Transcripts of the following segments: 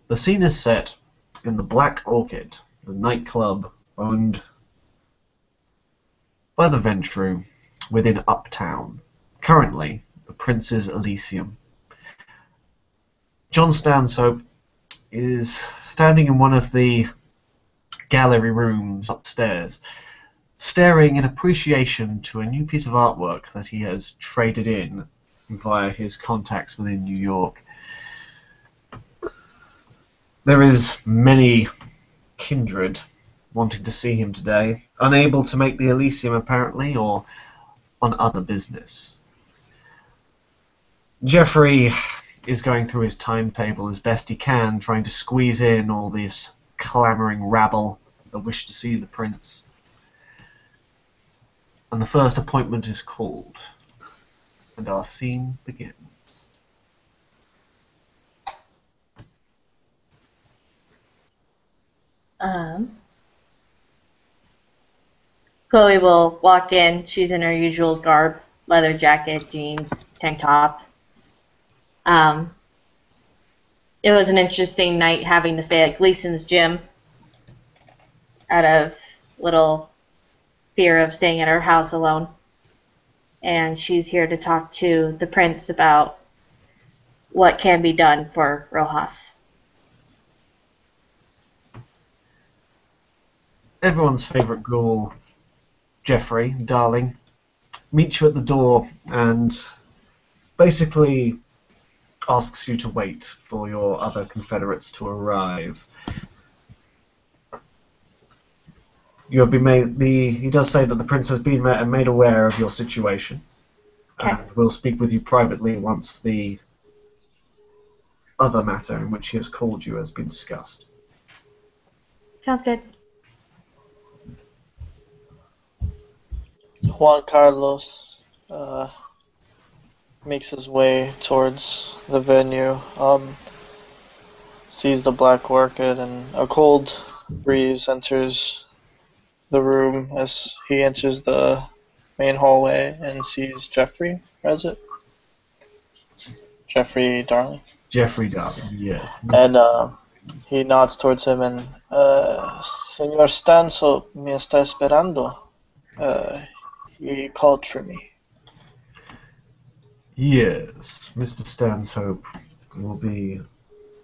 The scene is set in the Black Orchid, the nightclub owned by the Ventru within Uptown, currently the Prince's Elysium. John Stanhope is standing in one of the gallery rooms upstairs, staring in appreciation to a new piece of artwork that he has traded in via his contacts within New York. There is many kindred wanting to see him today, unable to make the Elysium apparently, or on other business. Geoffrey is going through his timetable as best he can, trying to squeeze in all this clamouring rabble that wish to see the Prince. And the first appointment is called, and our scene begins. Chloe will walk in. She's in her usual garb, leather jacket, jeans, tank top. It was an interesting night having to stay at Gleason's gym out of little fear of staying at her house alone. And she's here to talk to the Prince about what can be done for Rojas. Everyone's favourite ghoul, Geoffrey, darling, meets you at the door and basically asks you to wait for your other Confederates to arrive. You have been made he does say that the Prince has been made aware of your situation. Okay. And will speak with you privately once the other matter in which he has called you has been discussed. Sounds good. Juan Carlos makes his way towards the venue, sees the Black Orchid, and a cold breeze enters the room as he enters the main hallway and sees Geoffrey present. Geoffrey Darling. Geoffrey Darling, yes. And he nods towards him and, Señor Stanhope me está esperando. He called for me. Yes, Mr. Stanhope will be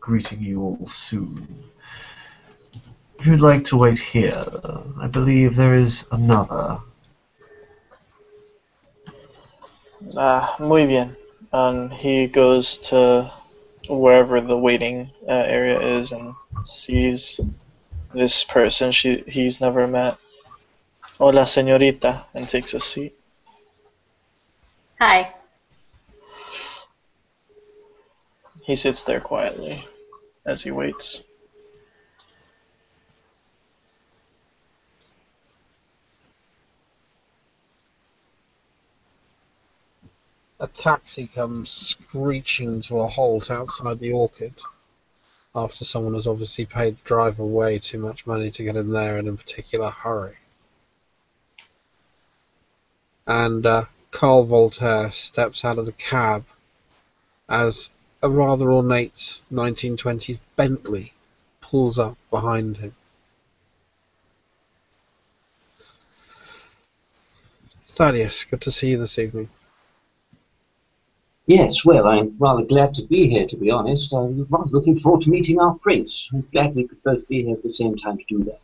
greeting you all soon. If you'd like to wait here, I believe there is another. Muy bien. And he goes to wherever the waiting area is and sees this person he's never met. Hola, señorita, and takes a seat. Hi. He sits there quietly as he waits. A taxi comes screeching to a halt outside the Orchid after someone has obviously paid the driver way too much money to get in there in a particular hurry. And Carl Voltaire steps out of the cab as a rather ornate 1920s Bentley pulls up behind him. Thaddeus, good to see you this evening. Yes, well, I'm rather glad to be here, to be honest. I'm rather looking forward to meeting our Prince. I'm glad we could both be here at the same time to do that.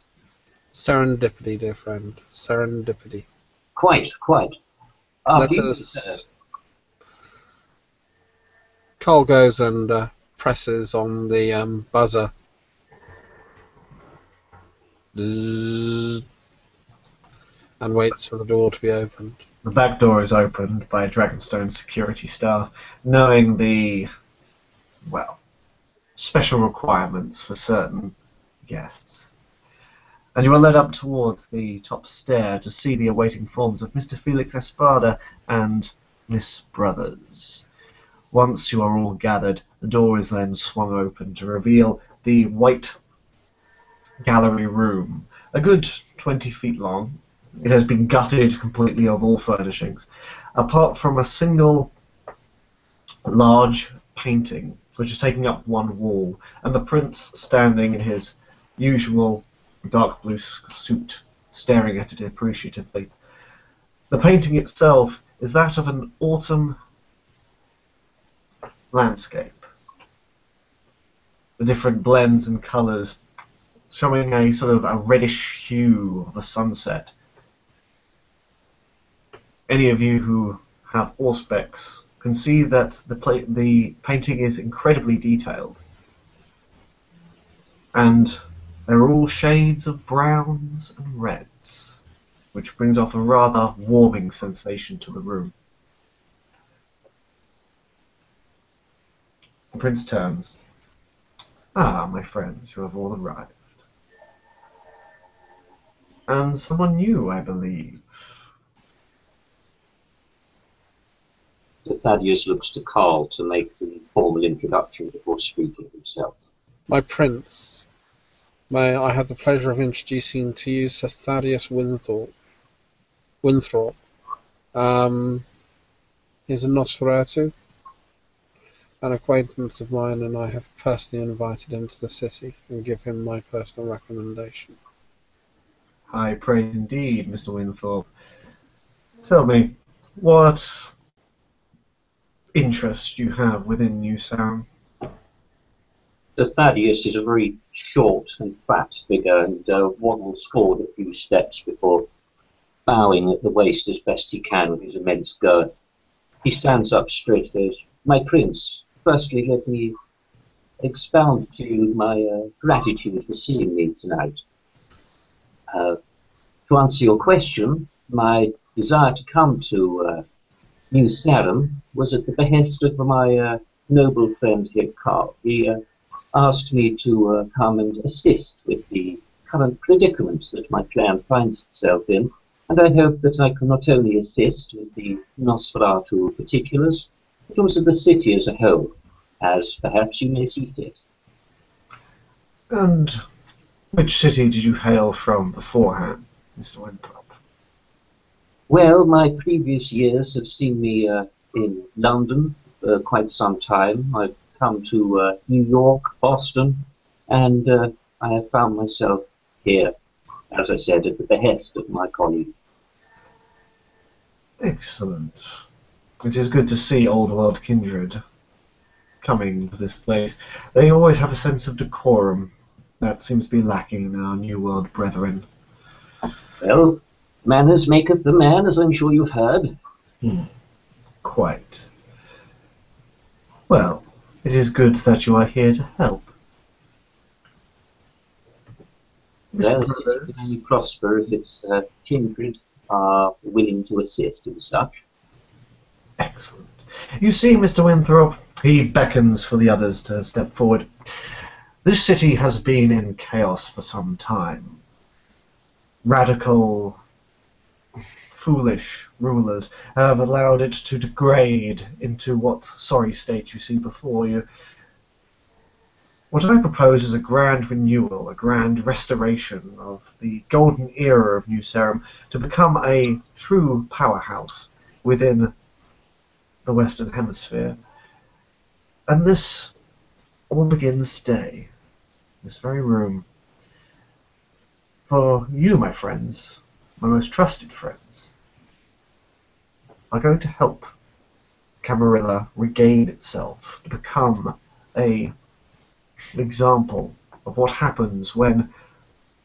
Serendipity, dear friend. Serendipity. Quite. Let us... Carl goes and presses on the buzzer. And waits for the door to be opened. The back door is opened by Dragonstone security staff, knowing the, well, special requirements for certain guests. And you are led up towards the top stair to see the awaiting forms of Mr. Felix Espada and Miss Brothers. Once you are all gathered, the door is then swung open to reveal the white gallery room, a good 20 feet long. It has been gutted completely of all furnishings, apart from a single large painting which is taking up one wall, and the prince standing in his usual dark blue suit, staring at it appreciatively. The painting itself is that of an autumn landscape. The different blends and colours showing a sort of a reddish hue of a sunset. Any of you who have Auspex can see that the painting is incredibly detailed. And they're all shades of browns and reds, which brings off a rather warming sensation to the room. The prince turns. Ah, my friends, you have all arrived. And someone new, I believe. Sir Thaddeus looks to Carl to make the formal introduction before speaking himself. My prince, may I have the pleasure of introducing to you Sir Thaddeus Winthrop. He's a Nosferatu, an acquaintance of mine, and I have personally invited him to the city and give him my personal recommendation. High praise indeed, Mr. Winthrop. Tell me, what interest you have within New Sarum? Sir Thaddeus is a very short and fat figure and waddles forward a few steps before bowing at the waist as best he can with his immense girth. He stands up straight and goes, "My prince, firstly let me expound to you my gratitude for seeing me tonight. To answer your question, my desire to come to New Sarum was at the behest of my noble friend here, Carl. He asked me to come and assist with the current predicament that my clan finds itself in, and I hope that I can not only assist with the Nosferatu particulars, but also the city as a whole, as perhaps you may see fit." And which city did you hail from beforehand, Mr. Winthrop? Well, my previous years have seen me in London for quite some time. I've come to New York, Boston, and I have found myself here, as I said, at the behest of my colleague. Excellent. It is good to see old world kindred coming to this place. They always have a sense of decorum that seems to be lacking in our New World brethren. Well, manners maketh the man, as I'm sure you've heard. Quite. Well, it is good that you are here to help. Well, Mr. it can Brothers, only prosper if its kindred are willing to assist and such. excellent. You see, Mr. Winthrop, he beckons for the others to step forward. This city has been in chaos for some time. Radical, foolish rulers have allowed it to degrade into what sorry state you see before you. What I propose is a grand renewal, a grand restoration of the golden era of New Sarum to become a true powerhouse within the Western Hemisphere. And this all begins today, this very room. For you, my friends, my most trusted friends, are going to help Camarilla regain itself, to become an example of what happens when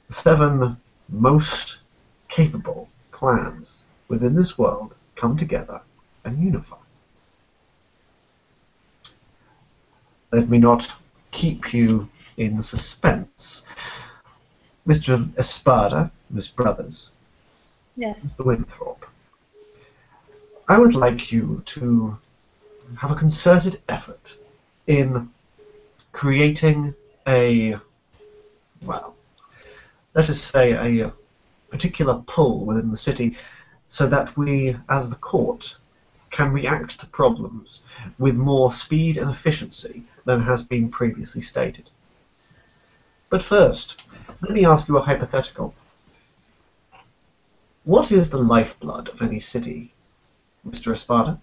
the 7 most capable clans within this world come together and unify. Let me not keep you in suspense. Mr. Espada, Miss Brothers, Yes. Mr. Winthrop, I would like you to have a concerted effort in creating a, well, let us say a particular pull within the city so that we, as the court, can react to problems with more speed and efficiency than has been previously stated. But first, let me ask you a hypothetical. What is the lifeblood of any city, Mr. Espada?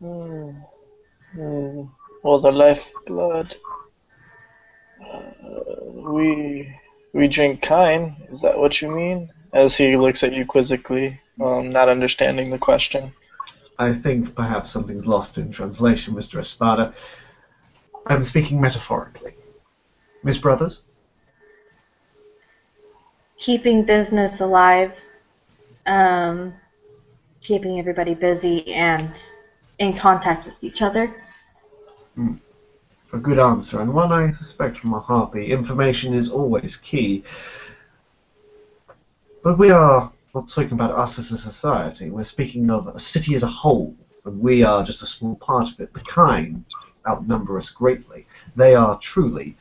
Hmm. Well, the lifeblood. We drink kine. Is that what you mean? As he looks at you quizzically, not understanding the question. I think perhaps something's lost in translation, Mr. Espada. I'm speaking metaphorically. Miss Brothers? Keeping business alive, keeping everybody busy and in contact with each other. A good answer, and one I suspect from a harpy. Information is always key. But we are not talking about us as a society. We're speaking of a city as a whole, and we are just a small part of it. The kind outnumber us greatly. They are truly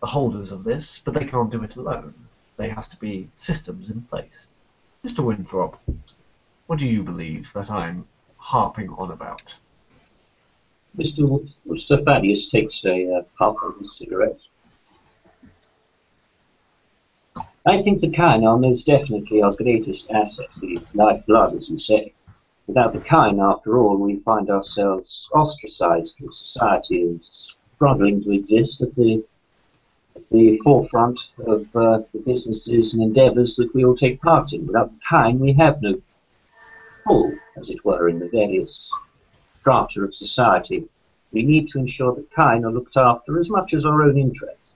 the holders of this, but they can't do it alone. There has to be systems in place. Mr. Winthrop, what do you believe that I'm harping on about? Sir Thaddeus takes a puff of his cigarette. I think the kine are most definitely our greatest asset, the lifeblood, as you say. Without the kine, after all, we find ourselves ostracized from society and struggling to exist at the forefront of the businesses and endeavours that we all take part in. Without the kine, we have no pull, as it were, in the various strata of society. We need to ensure that kine are looked after as much as our own interests.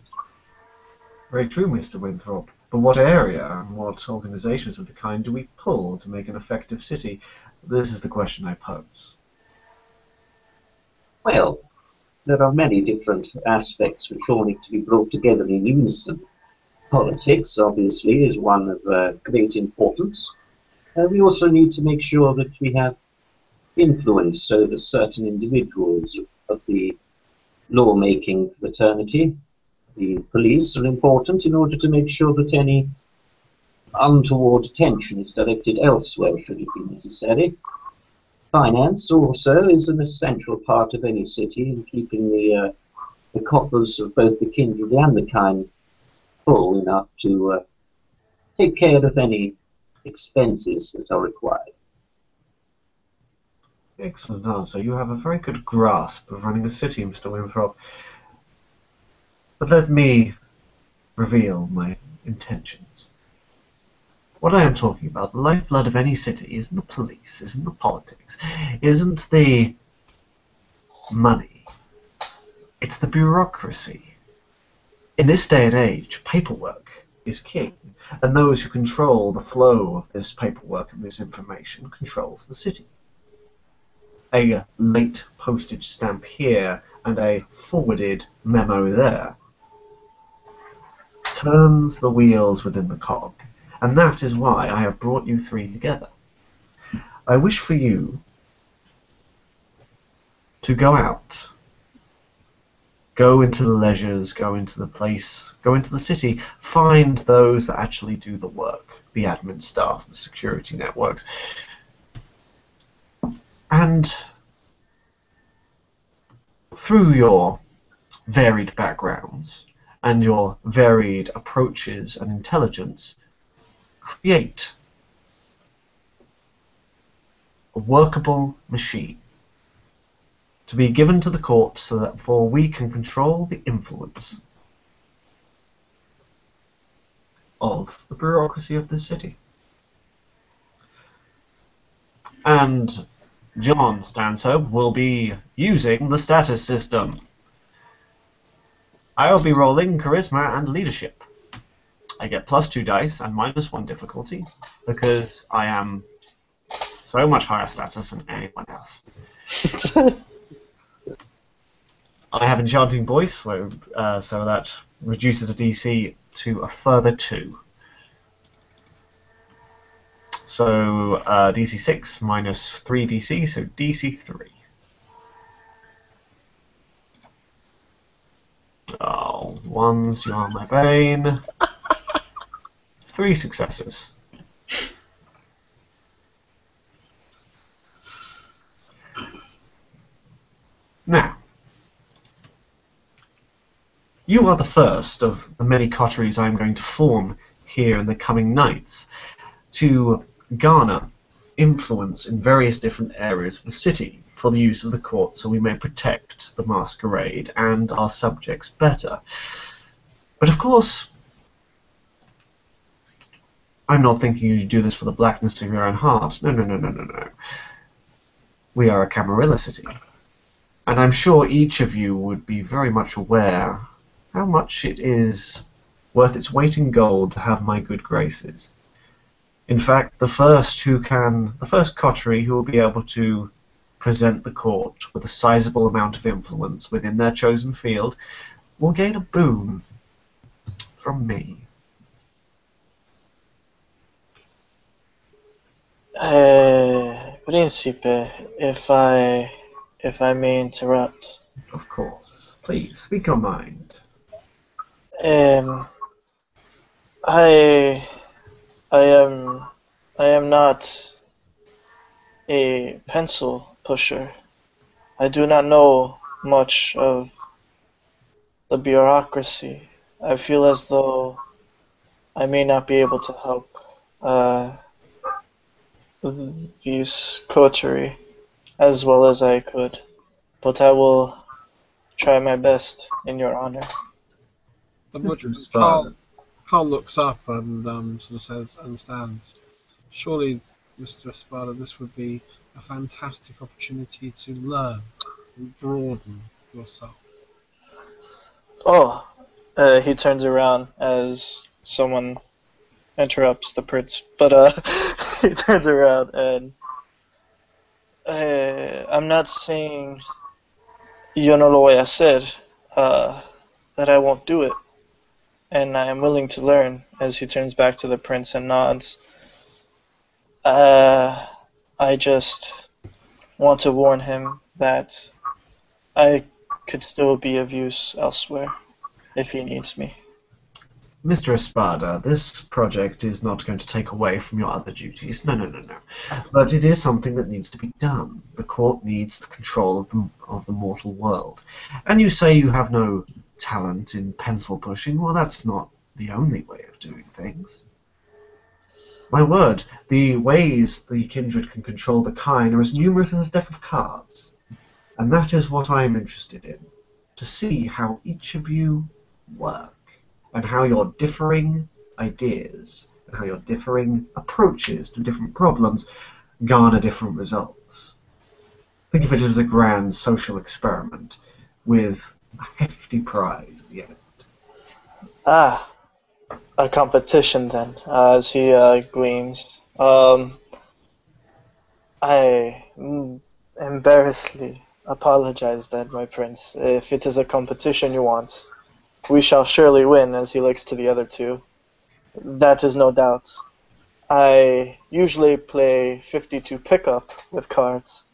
Very true, Mr. Winthrop. But what area and what organizations of the kind do we pull to make an effective city? This is the question I pose. Well, there are many different aspects which all need to be brought together in unison. Politics, obviously, is one of great importance. We also need to make sure that we have influence over certain individuals of the lawmaking fraternity. The police are important in order to make sure that any untoward attention is directed elsewhere should it be necessary. Finance also is an essential part of any city in keeping the coffers of both the kindred and the kind full enough to take care of any expenses that are required. Excellent answer. You have a very good grasp of running a city, Mr. Winthrop. But let me reveal my intentions. What I am talking about, the lifeblood of any city, isn't the police, isn't the politics, isn't the money. It's the bureaucracy. In this day and age, paperwork is king, and those who control the flow of this paperwork and this information controls the city. A late postage stamp here and a forwarded memo there turns the wheels within the cog, and that is why I have brought you three together. I wish for you to go out, go into the leisures, go into the place, go into the city, find those that actually do the work, the admin staff, the security networks, and through your varied backgrounds and your varied approaches and intelligence, create a workable machine to be given to the court so that we can control the influence of the bureaucracy of this city. And John Stanhope will be using the status system. I'll be rolling charisma and leadership. I get +2 dice and -1 difficulty because I am so much higher status than anyone else. I have enchanting voice, so that reduces the DC to a further 2. So DC 6 minus 3 DC, so DC 3. Oh, ones, you are my bane. 3 successes. Now, you are the first of the many coteries I am going to form here in the coming nights to garner influence in various different areas of the city for the use of the court so we may protect the masquerade and our subjects better. But of course, I'm not thinking you do this for the blackness of your own heart. No, no, no, no, no, no. We are a Camarilla city, and I'm sure each of you would be very much aware how much it is worth its weight in gold to have my good graces. In fact, the first coterie who will be able to present the court with a sizable amount of influence within their chosen field will gain a boon from me. Principe, if I may interrupt. Of course. Please, speak your mind. I am not a pencil pusher. I do not know much of the bureaucracy. I feel as though I may not be able to help these coterie as well as I could, but I will try my best in your honor. Mr. Sparta. Carl looks up and sort of says and stands. Surely, Mr. Espada, this would be a fantastic opportunity to learn and broaden yourself. Oh, he turns around as someone interrupts the prince, but he turns around and I'm not saying yo no lo voy a hacer, that I won't do it, and I am willing to learn. As he turns back to the prince and nods, I just want to warn him that I could still be of use elsewhere if he needs me. Mr. Espada, this project is not going to take away from your other duties. No, no, no, no. But it is something that needs to be done. The court needs the control of the mortal world. And you say you have no talent in pencil pushing. Well, that's not the only way of doing things. My word, the ways the kindred can control the kine are as numerous as a deck of cards. And that is what I am interested in. To see how each of you work. And how your differing ideas and how your differing approaches to different problems garner different results. Think of it as a grand social experiment with a hefty prize at the end. Ah, a competition then, as he gleams. I embarrassedly apologize then, my prince. If it is a competition you want, we shall surely win, as he looks to the other two. That is no doubt. I usually play 52 pickup with cards,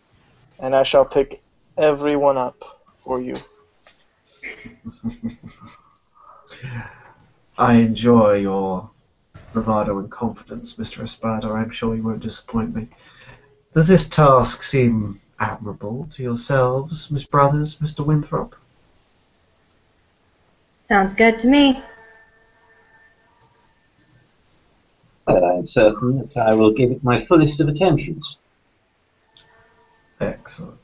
and I shall pick every one up for you. I enjoy your bravado and confidence, Mr. Espada. I'm sure you won't disappoint me. Does this task seem admirable to yourselves, Miss Brothers, Mr. Winthrop? Sounds good to me. Well, I'm certain that I will give it my fullest of attentions. Excellent.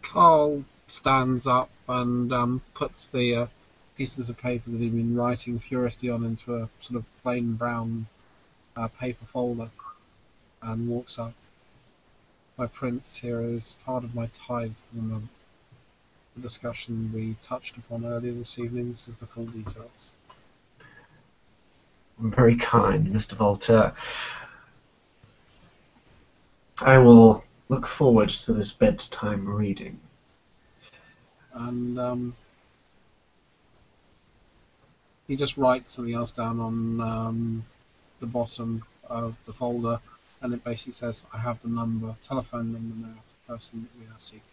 Carl stands up and puts the pieces of paper that he'd been writing furiously on into a sort of plain brown paper folder and walks up. My prince here is part of my tithe for the month. The discussion we touched upon earlier this evening. This is the full details. Very kind, Mr. Voltaire. I will look forward to this bedtime reading. And he just writes something else down on the bottom of the folder, and it basically says, I have the telephone number now of the person that we are seeking.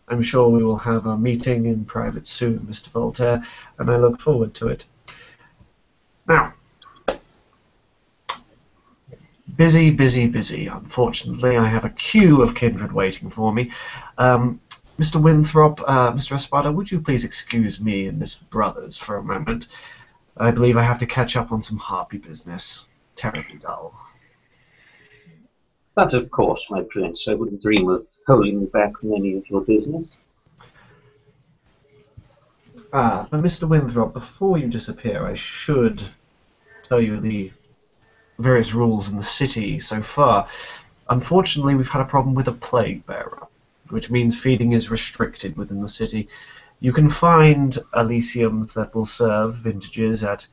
I'm sure we will have a meeting in private soon, Mr. Voltaire, and I look forward to it. Now, busy, busy, busy. Unfortunately, I have a queue of kindred waiting for me. Mr. Winthrop, Mr. Espada, would you please excuse me and Miss Brothers for a moment? I believe I have to catch up on some harpy business. Terribly dull. But of course, my prince, I wouldn't dream of holding you back from any of your business. But Mr. Winthrop, before you disappear, I should tell you the various rules in the city so far. Unfortunately, we've had a problem with a plague bearer, which means feeding is restricted within the city. You can find Elysiums that will serve vintages at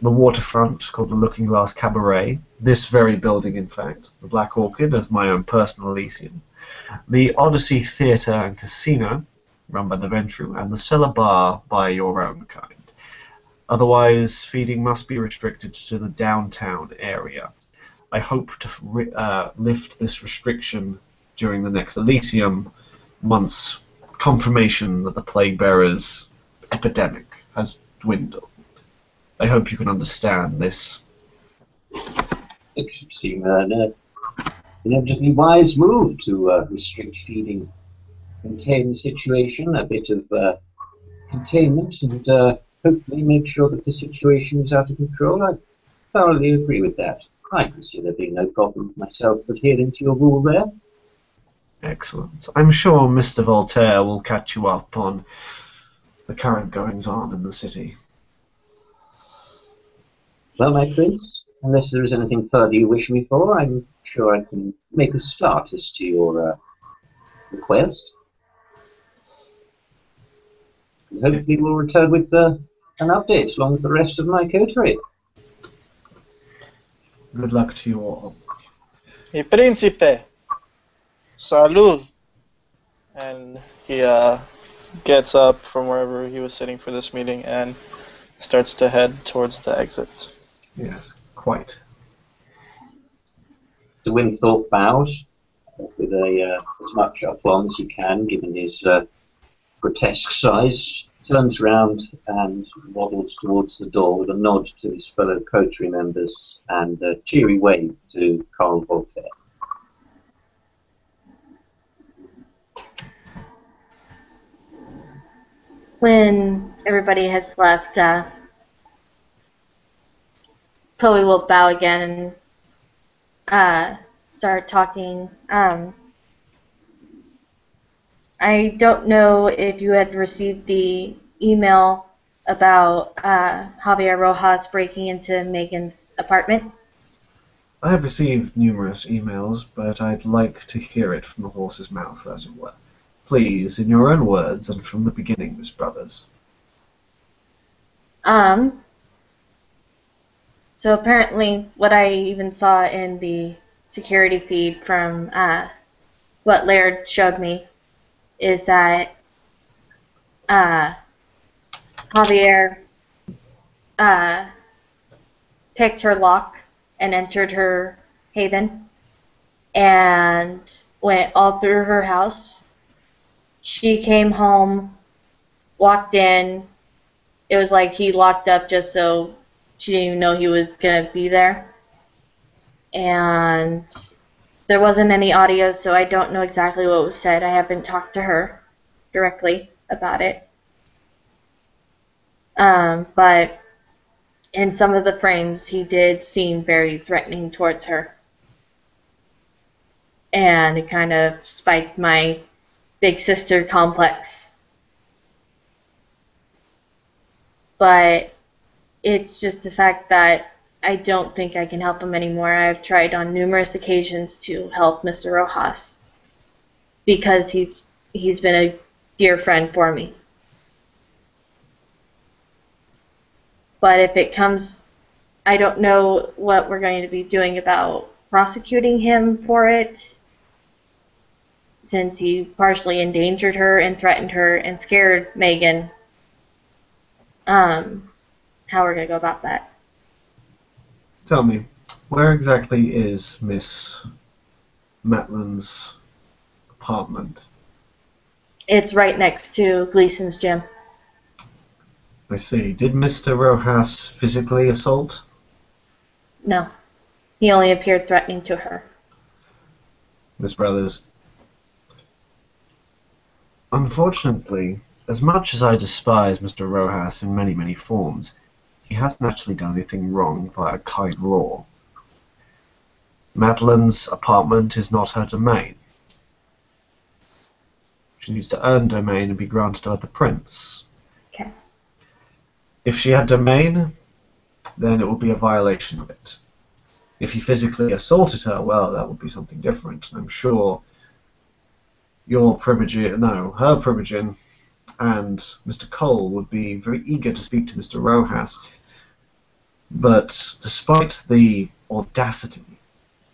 the waterfront called the Looking Glass Cabaret. This very building, in fact. The Black Orchid is my own personal Elysium. The Odyssey Theatre and Casino, run by the Ventru, and the Cellar Bar by your own kind. Otherwise, feeding must be restricted to the downtown area. I hope to lift this restriction during the next Elysium once confirmation that the Plague Bearer's epidemic has dwindled. I hope you can understand this. It should seem an inevitably wise move to restrict feeding, contain the situation, a bit of containment, and hopefully make sure that the situation is out of control. I thoroughly agree with that. I can see there being no problem myself adhering to your rule there. Excellent. I'm sure Mr. Voltaire will catch you up on the current goings-on in the city. Well, my prince, unless there is anything further you wish me for, I'm sure I can make a start as to your request. And hopefully we'll return with an update along with the rest of my coterie. Good luck to you all. Mi príncipe, salud. And he gets up from wherever he was sitting for this meeting and starts to head towards the exit. Yes, quite. Sir Winthrop bows with as much aplomb as he can, given his grotesque size, turns around and waddles towards the door with a nod to his fellow coterie members and a cheery wave to Carl Voltaire. When everybody has left, Chloe will bow again and start talking. I don't know if you had received the email about Javier Rojas breaking into Megan's apartment. I have received numerous emails, but I'd like to hear it from the horse's mouth, as it were. Please, in your own words and from the beginning, Miss Brothers. So apparently, what I even saw in the security feed from what Laird showed me is that Javier picked her lock and entered her haven and went all through her house. She came home, walked in. It was like he locked up just so she didn't even know he was going to be there. And there wasn't any audio, so I don't know exactly what was said. I haven't talked to her directly about it. But in some of the frames, he did seem very threatening towards her. And it kind of spiked my big sister complex. But it's just the fact that I don't think I can help him anymore. I've tried on numerous occasions to help Mr. Rojas because he's been a dear friend for me. But if it comes, I don't know what we're going to be doing about prosecuting him for it, since he partially endangered her and threatened her and scared Megan. How we're going to go about that. Tell me, where exactly is Miss Matlin's apartment? It's right next to Gleason's gym. I see. Did Mr. Rojas physically assault? No. He only appeared threatening to her. Miss Brothers, unfortunately, as much as I despise Mr. Rojas in many, many forms, he hasn't actually done anything wrong by a kind law. Madeline's apartment is not her domain. She needs to earn domain and be granted by the prince. Okay. If she had domain, then it would be a violation of it. If he physically assaulted her, well, that would be something different. I'm sure her Primogen, and Mr. Cole would be very eager to speak to Mr. Rojas. But despite the audacity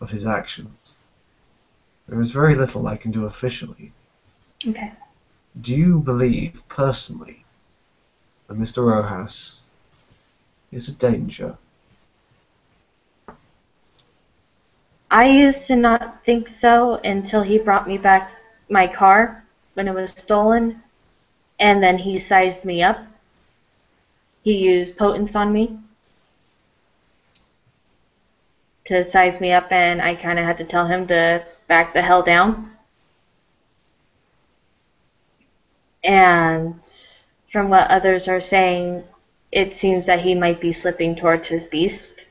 of his actions, there is very little I can do officially. Okay. Do you believe, personally, that Mr. Rojas is a danger? I used to not think so until he brought me back my car when it was stolen, and then he sized me up. He used potence on me to size me up, and I kind of had to tell him to back the hell down. And from what others are saying, it seems that he might be slipping towards his beast.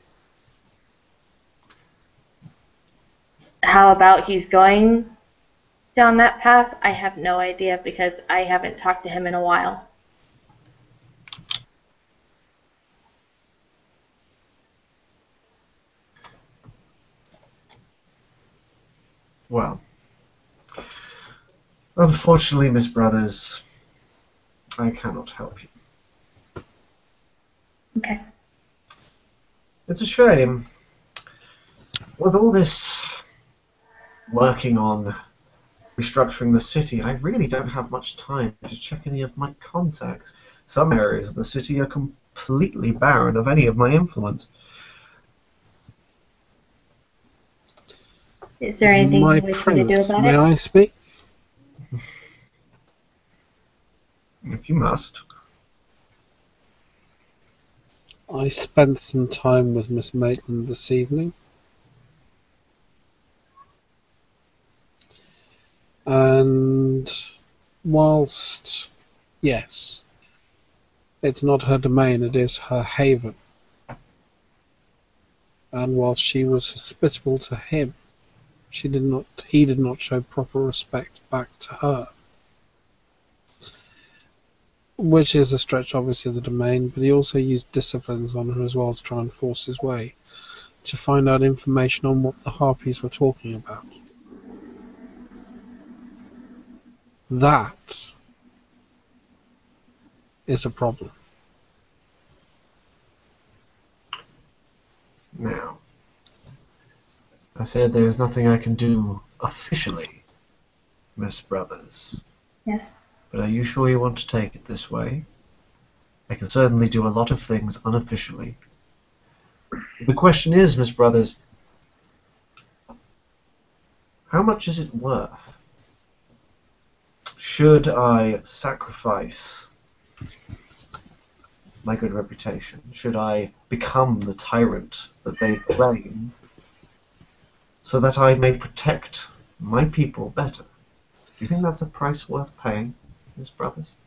How about he's going down that path? I have no idea because I haven't talked to him in a while. Well, unfortunately, Miss Brothers, I cannot help you. Okay. It's a shame. With all this working on restructuring the city, I really don't have much time to check any of my contacts. Some areas of the city are completely barren of any of my influence. Is there anything My you wish me to do prince, about may it? I speak? If you must. I spent some time with Miss Maitland this evening. And whilst, yes, it's not her domain, it is her haven. And whilst she was hospitable to him, he did not show proper respect back to her. Which is a stretch, obviously, of the domain, but he also used disciplines on her as well to try and force his way to find out information on what the Harpies were talking about. That is a problem. Now, I said there's nothing I can do officially, Miss Brothers. Yes. But are you sure you want to take it this way? I can certainly do a lot of things unofficially. The question is, Miss Brothers, how much is it worth? Should I sacrifice my good reputation? Should I become the tyrant that they claim so that I may protect my people better? Do you think that's a price worth paying, Miss Brothers?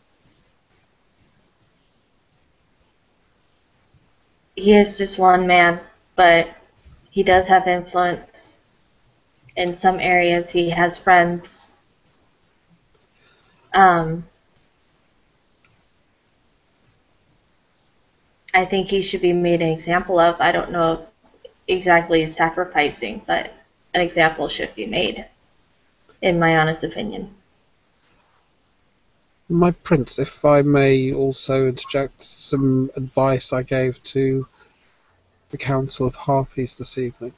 He is just one man, but he does have influence. In some areas, he has friends. I think he should be made an example of. I don't know exactly sacrificing, but an example should be made, in my honest opinion. My prince, if I may also interject some advice I gave to the Council of Harpies this evening.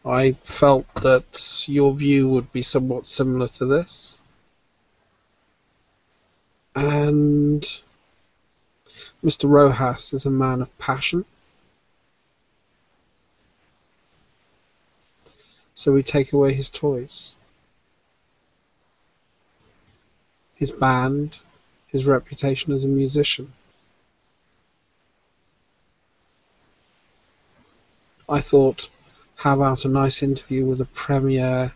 I felt that your view would be somewhat similar to this. And Mr. Rojas is a man of passion. So we take away his toys, his band, his reputation as a musician. I thought, how about a nice interview with a premier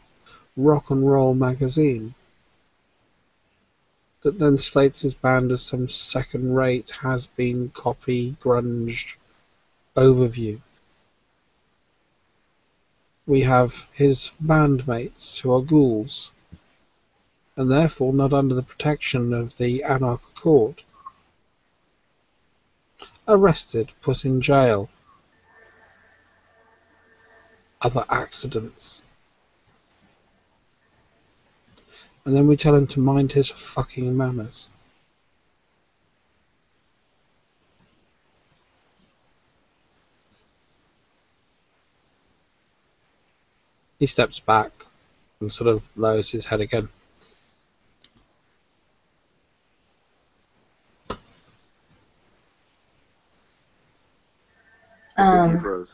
rock and roll magazine? that then slates his band as some second-rate, has-been, copy, grunge overview. We have his bandmates, who are ghouls, and therefore not under the protection of the Anarch Accord. Arrested, put in jail. Other accidents. And then we tell him to mind his fucking manners. He steps back and sort of lowers his head again. He froze.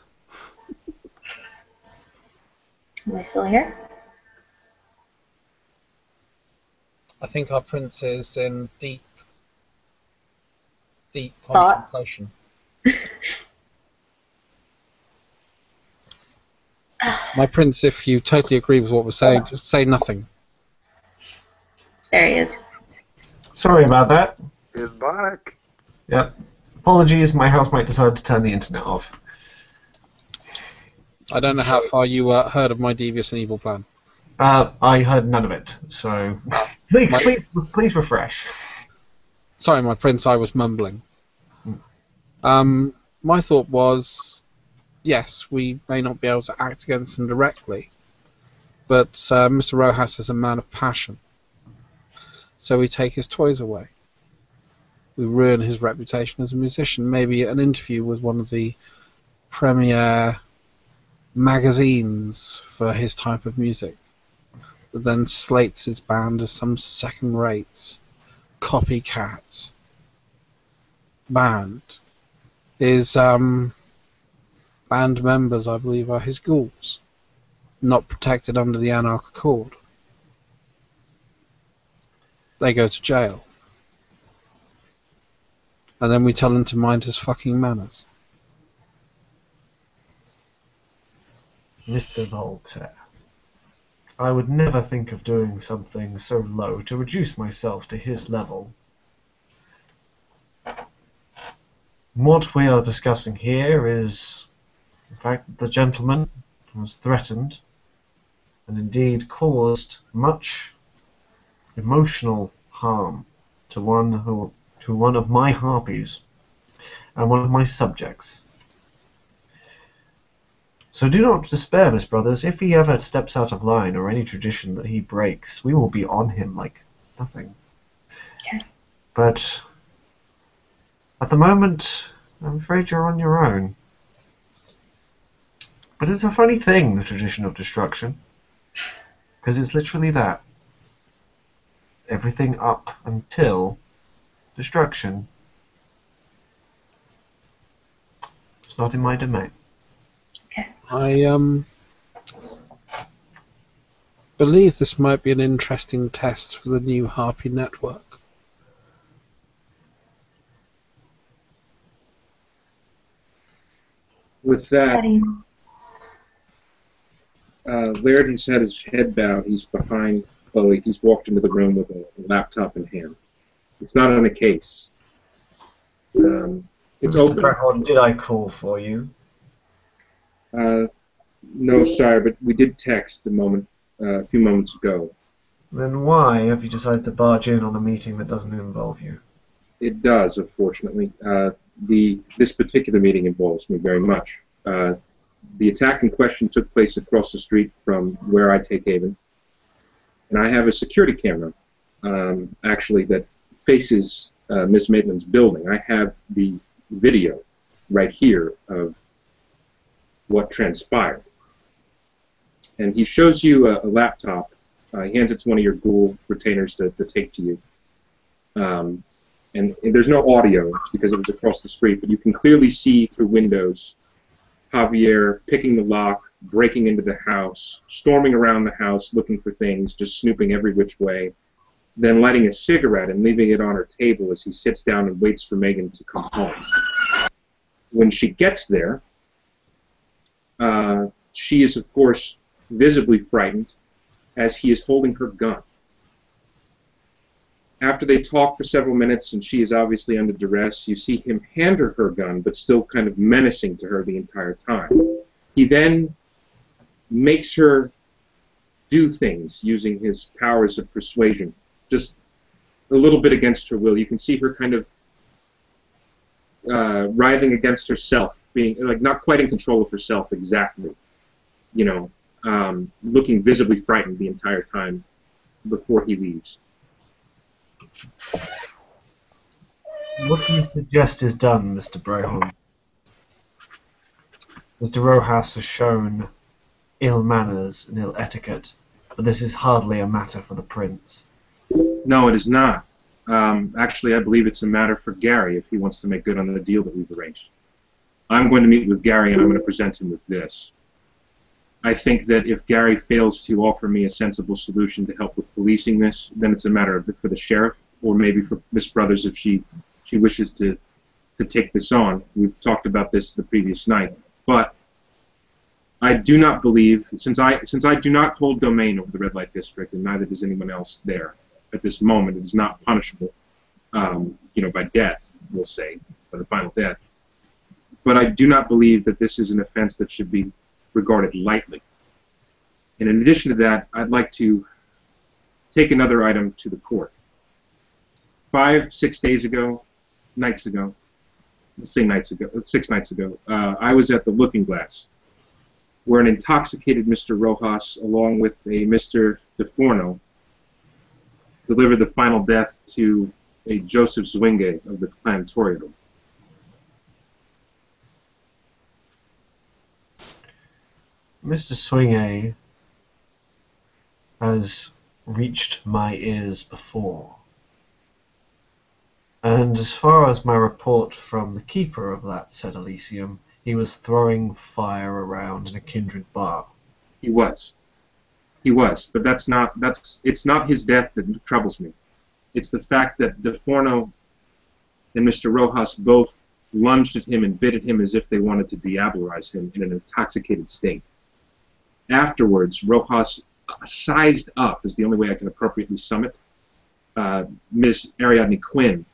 Am I still here? I think our prince is in deep Thought. contemplation. My prince, if you totally agree with what we're saying, just say nothing. There he is. Sorry about that. He's back. Yep. Apologies, my housemate decided to turn the internet off. I don't know how far you heard of my devious and evil plan. I heard none of it, so please refresh. Sorry, my prince, I was mumbling. My thought was, yes, we may not be able to act against him directly, but Mr. Rojas is a man of passion. So we take his toys away. We ruin his reputation as a musician. Maybe an interview with one of the premier magazines for his type of music, that then slates his band as some second-rate, copycat band. His band members, I believe, are his ghouls, not protected under the Anarch Accord. They go to jail. And then we tell him to mind his fucking manners. Mr. Voltaire, I would never think of doing something so low to reduce myself to his level. What we are discussing here is, in fact, the gentleman was threatened and indeed caused much emotional harm to one of my harpies and one of my subjects. So do not despair, Miss Brothers. If he ever steps out of line or any tradition that he breaks, we will be on him like nothing. Okay. But at the moment, I'm afraid you're on your own. But it's a funny thing, the tradition of destruction. Because it's literally that. Everything up until destruction. It's not in my domain. I believe this might be an interesting test for the new Harpy network. With that, Laird has had his head bowed. He's behind Chloe. He's walked into the room with a laptop in hand. It's not on a case. It's Mr. open. Brahon, did I call for you? No, sorry, but we did text a few moments ago. Then why have you decided to barge in on a meeting that doesn't involve you? It does, unfortunately. This particular meeting involves me very much. The attack in question took place across the street from where I take haven, and I have a security camera, actually, that faces Miss Maitland's building. I have the video right here of what transpired. And he shows you a laptop. He hands it to one of your ghoul retainers to take to you. And there's no audio because it was across the street, but you can clearly see through windows Javier picking the lock, breaking into the house, storming around the house looking for things, just snooping every which way, then lighting a cigarette and leaving it on her table as he sits down and waits for Megan to come home. When she gets there, she is, of course, visibly frightened as he is holding her gun. After they talk for several minutes and she is obviously under duress, you see him hand her gun, but still kind of menacing to her the entire time. He then makes her do things using his powers of persuasion, just a little bit against her will. You can see her kind of writhing against herself, being like not quite in control of herself exactly, you know, looking visibly frightened the entire time before he leaves. What do you suggest is done, Mr. Brehon? Mr. Rojas has shown ill manners and ill etiquette, but this is hardly a matter for the prince. No, it is not. Actually, I believe it's a matter for Gary if he wants to make good on the deal that we've arranged. I'm going to meet with Gary and I'm going to present him with this. I think that if Gary fails to offer me a sensible solution to help with policing this, then it's a matter of for the sheriff, or maybe for Miss Brothers if she wishes to take this on. We've talked about this the previous night. But I do not believe, since I do not hold domain over the red light district, and neither does anyone else there at this moment, it is not punishable, you know, by death, we'll say, by the final death. But I do not believe that this is an offense that should be regarded lightly. And in addition to that, I'd like to take another item to the court. 6 nights ago, let's say nights ago, 6 nights ago, I was at the Looking Glass, where an intoxicated Mr. Rojas, along with a Mr. DeForno, delivered the final death to a Joseph Zwingli of the Planetorio. Mr. Swingay has reached my ears before. And as far as my report from the keeper of that said Elysium, he was throwing fire around in a kindred bar. He was. He was. But it's not his death that troubles me. It's the fact that DeForno and Mr. Rojas both lunged at him and bit at him as if they wanted to diabolise him in an intoxicated state. Afterwards, Rojas sized up, is the only way I can appropriately sum it, Miss Ariadne Quinn,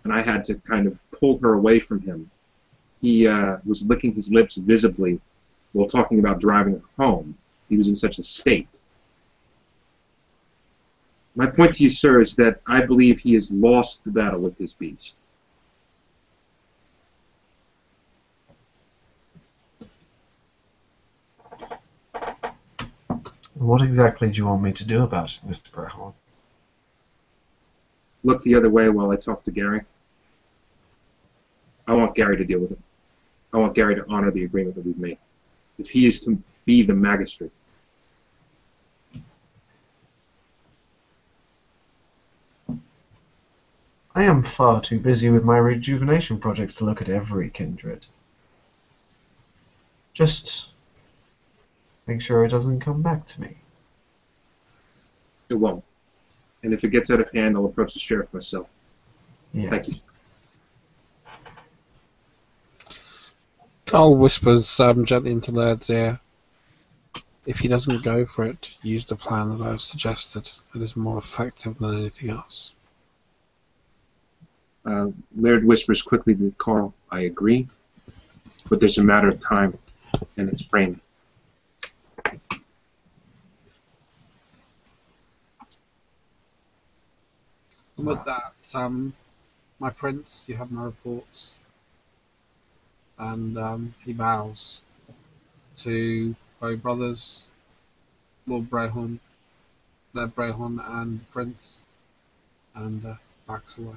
and I had to kind of pull her away from him. He was licking his lips visibly while talking about driving her home. He was in such a state. My point to you, sir, is that I believe he has lost the battle with his beast. What exactly do you want me to do about it, Mr. Brehon? Look the other way while I talk to Gary. I want Gary to deal with it. I want Gary to honor the agreement that we've made. If he is to be the magistrate. I am far too busy with my rejuvenation projects to look at every kindred. Just make sure it doesn't come back to me. It won't. And if it gets out of hand, I'll approach the sheriff myself. Yeah. Thank you. Carl whispers gently into Laird's ear. If he doesn't go for it, use the plan that I've suggested. It is more effective than anything else. Laird whispers quickly to Carl, I agree, but there's a matter of time, and it's framed. And with that, my prince, you have my reports. And he bows to both brothers, Lord Brehon, Laird Brehon and the prince, and backs away.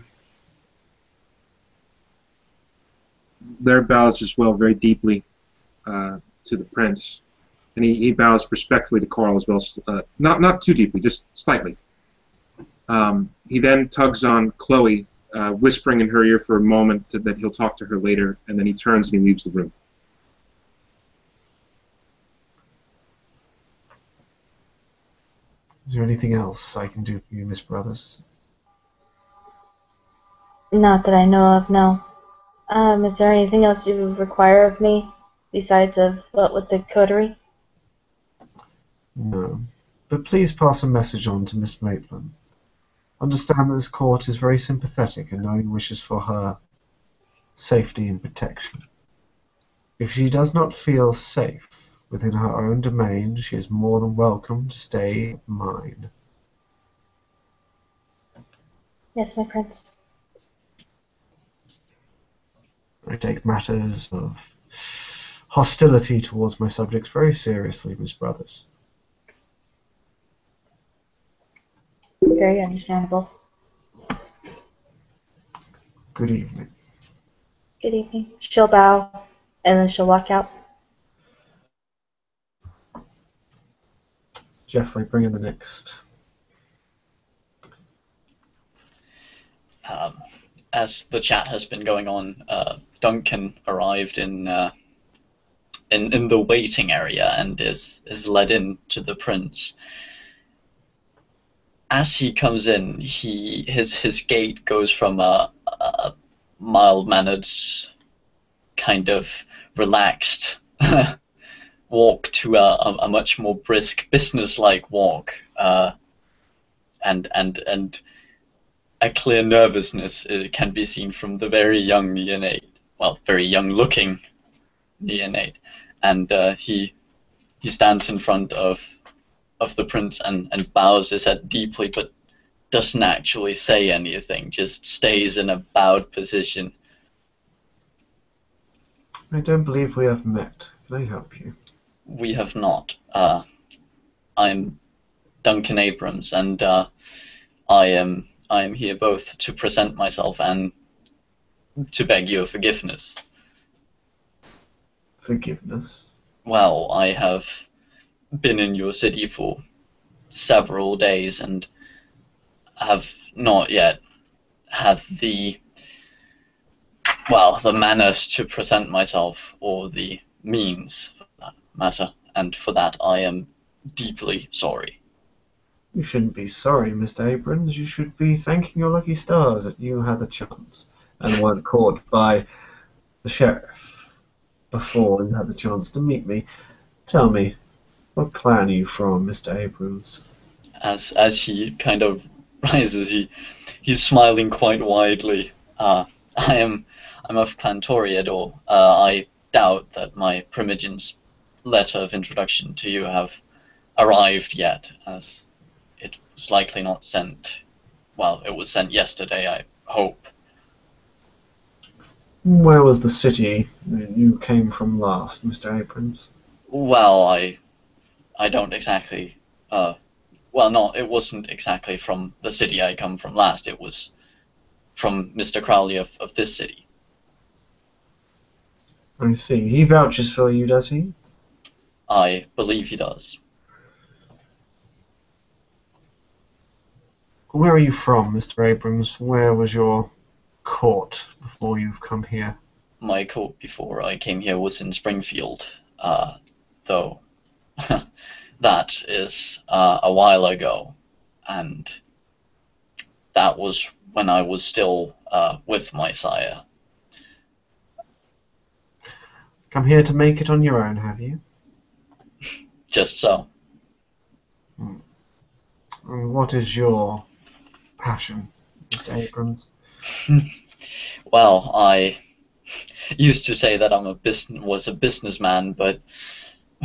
Laird bows as well very deeply to the prince, and he bows respectfully to Carl as well, not too deeply, just slightly. He then tugs on Chloe, whispering in her ear for a moment that he'll talk to her later, and then he turns and he leaves the room. Is there anything else I can do for you, Miss Brothers? Not that I know of, no. Is there anything else you require of me besides of what with the coterie? No. But please pass a message on to Miss Maitland. Understand that this court is very sympathetic and only wishes for her safety and protection. If she does not feel safe within her own domain, she is more than welcome to stay at mine. Yes, my prince. I take matters of hostility towards my subjects very seriously, Miss Brothers. Very understandable. Good evening. Good evening. She'll bow, and then she'll walk out. Jeffrey, bring in the next. As the chat has been going on, Duncan arrived in the waiting area and is led in to the prince. As he comes in, his gait goes from a mild-mannered, kind of relaxed walk to a much more brisk, business-like walk, and a clear nervousness can be seen from the very young neonate, well, very young-looking neonate, and he stands in front of the prince and bows his head deeply, but doesn't actually say anything, just stays in a bowed position. I don't believe we have met. Can I help you? We have not. I'm Duncan Abrams, and I am here both to present myself and to beg your forgiveness. Forgiveness? Well, I have been in your city for several days and have not yet had the manners to present myself, or the means, for that matter, and for that I am deeply sorry. You shouldn't be sorry, Mr. Abrams. You should be thanking your lucky stars that you had the chance and weren't caught by the sheriff before you had the chance to meet me. Tell me, what clan are you from, Mr. Abrams? As he kind of rises, he's smiling quite widely. I'm of Clan Toreador. I doubt that my Primogen's letter of introduction to you have arrived yet, as it was likely not sent. Well, it was sent yesterday, I hope. Where was the city you came from last, Mr. Abrams? Well, I don't exactly. It wasn't exactly from the city I come from last. It was from Mr. Crowley of this city. I see. He vouches for you, does he? I believe he does. Where are you from, Mr. Abrams? Where was your court before you've come here? My court before I came here was in Springfield, though that is a while ago, and that was when I was still with my sire. Come here to make it on your own, have you? Just so. And what is your passion, Mr. Abrams? Well, I used to say that was a businessman, but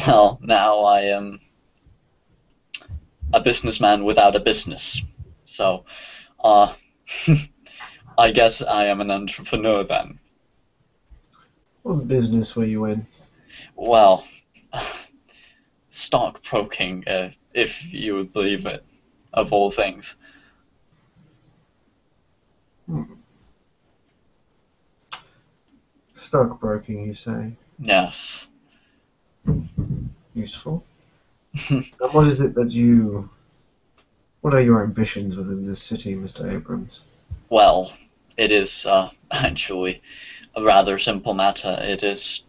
well, now I am a businessman without a business. So, I guess I am an entrepreneur then. What business were you in? Well, stockbroking, if you would believe it, of all things. Stockbroking, you say? Yes. Useful. And what is it that you... What are your ambitions within this city, Mr. Abrams? Well, it is actually a rather simple matter. It is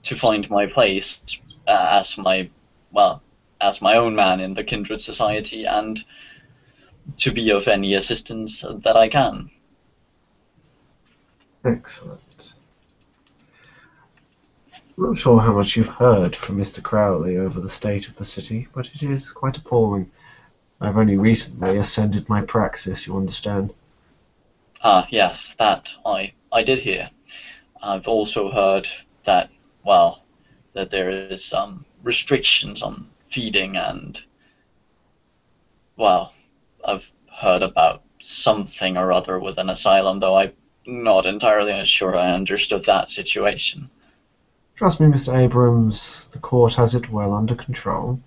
to find my place as my own man in the Kindred Society, and to be of any assistance that I can. Excellent. I'm not sure how much you've heard from Mr. Crowley over the state of the city, but it is quite appalling. I've only recently ascended my praxis, you understand? Ah, yes, that I did hear. I've also heard that, well, that there is some restrictions on feeding and, well, I've heard about something or other with an asylum, though I'm not entirely sure I understood that situation. Trust me, Mr. Abrams, the court has it well under control.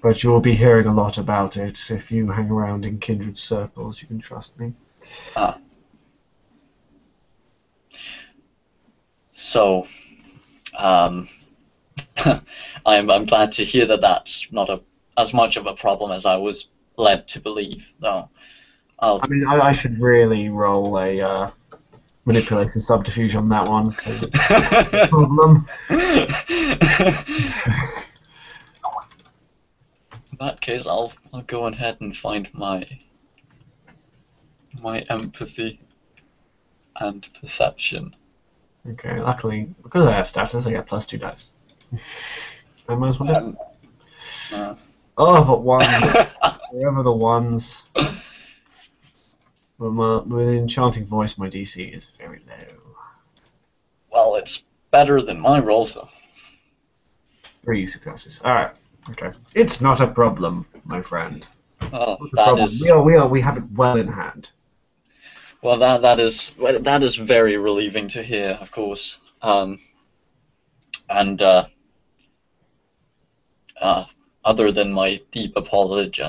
But you will be hearing a lot about it if you hang around in kindred circles, you can trust me. Ah. So, I'm glad to hear that that's not as much of a problem as I was led to believe, though. I mean, I should really roll a manipulation subterfuge on that one. 'Cause it's a problem. In that case, I'll go ahead and find my empathy and perception. Okay, luckily, because I have status, I get +2 dice. I might as well do. Oh, but one. Wherever the ones. With an enchanting voice, my DC is very low. Well, it's better than my roll, so. 3 successes. Alright. Okay. It's not a problem, my friend. Oh, Not a problem. is... We have it well in hand. Well, that is very relieving to hear, of course. Other than my deep apology,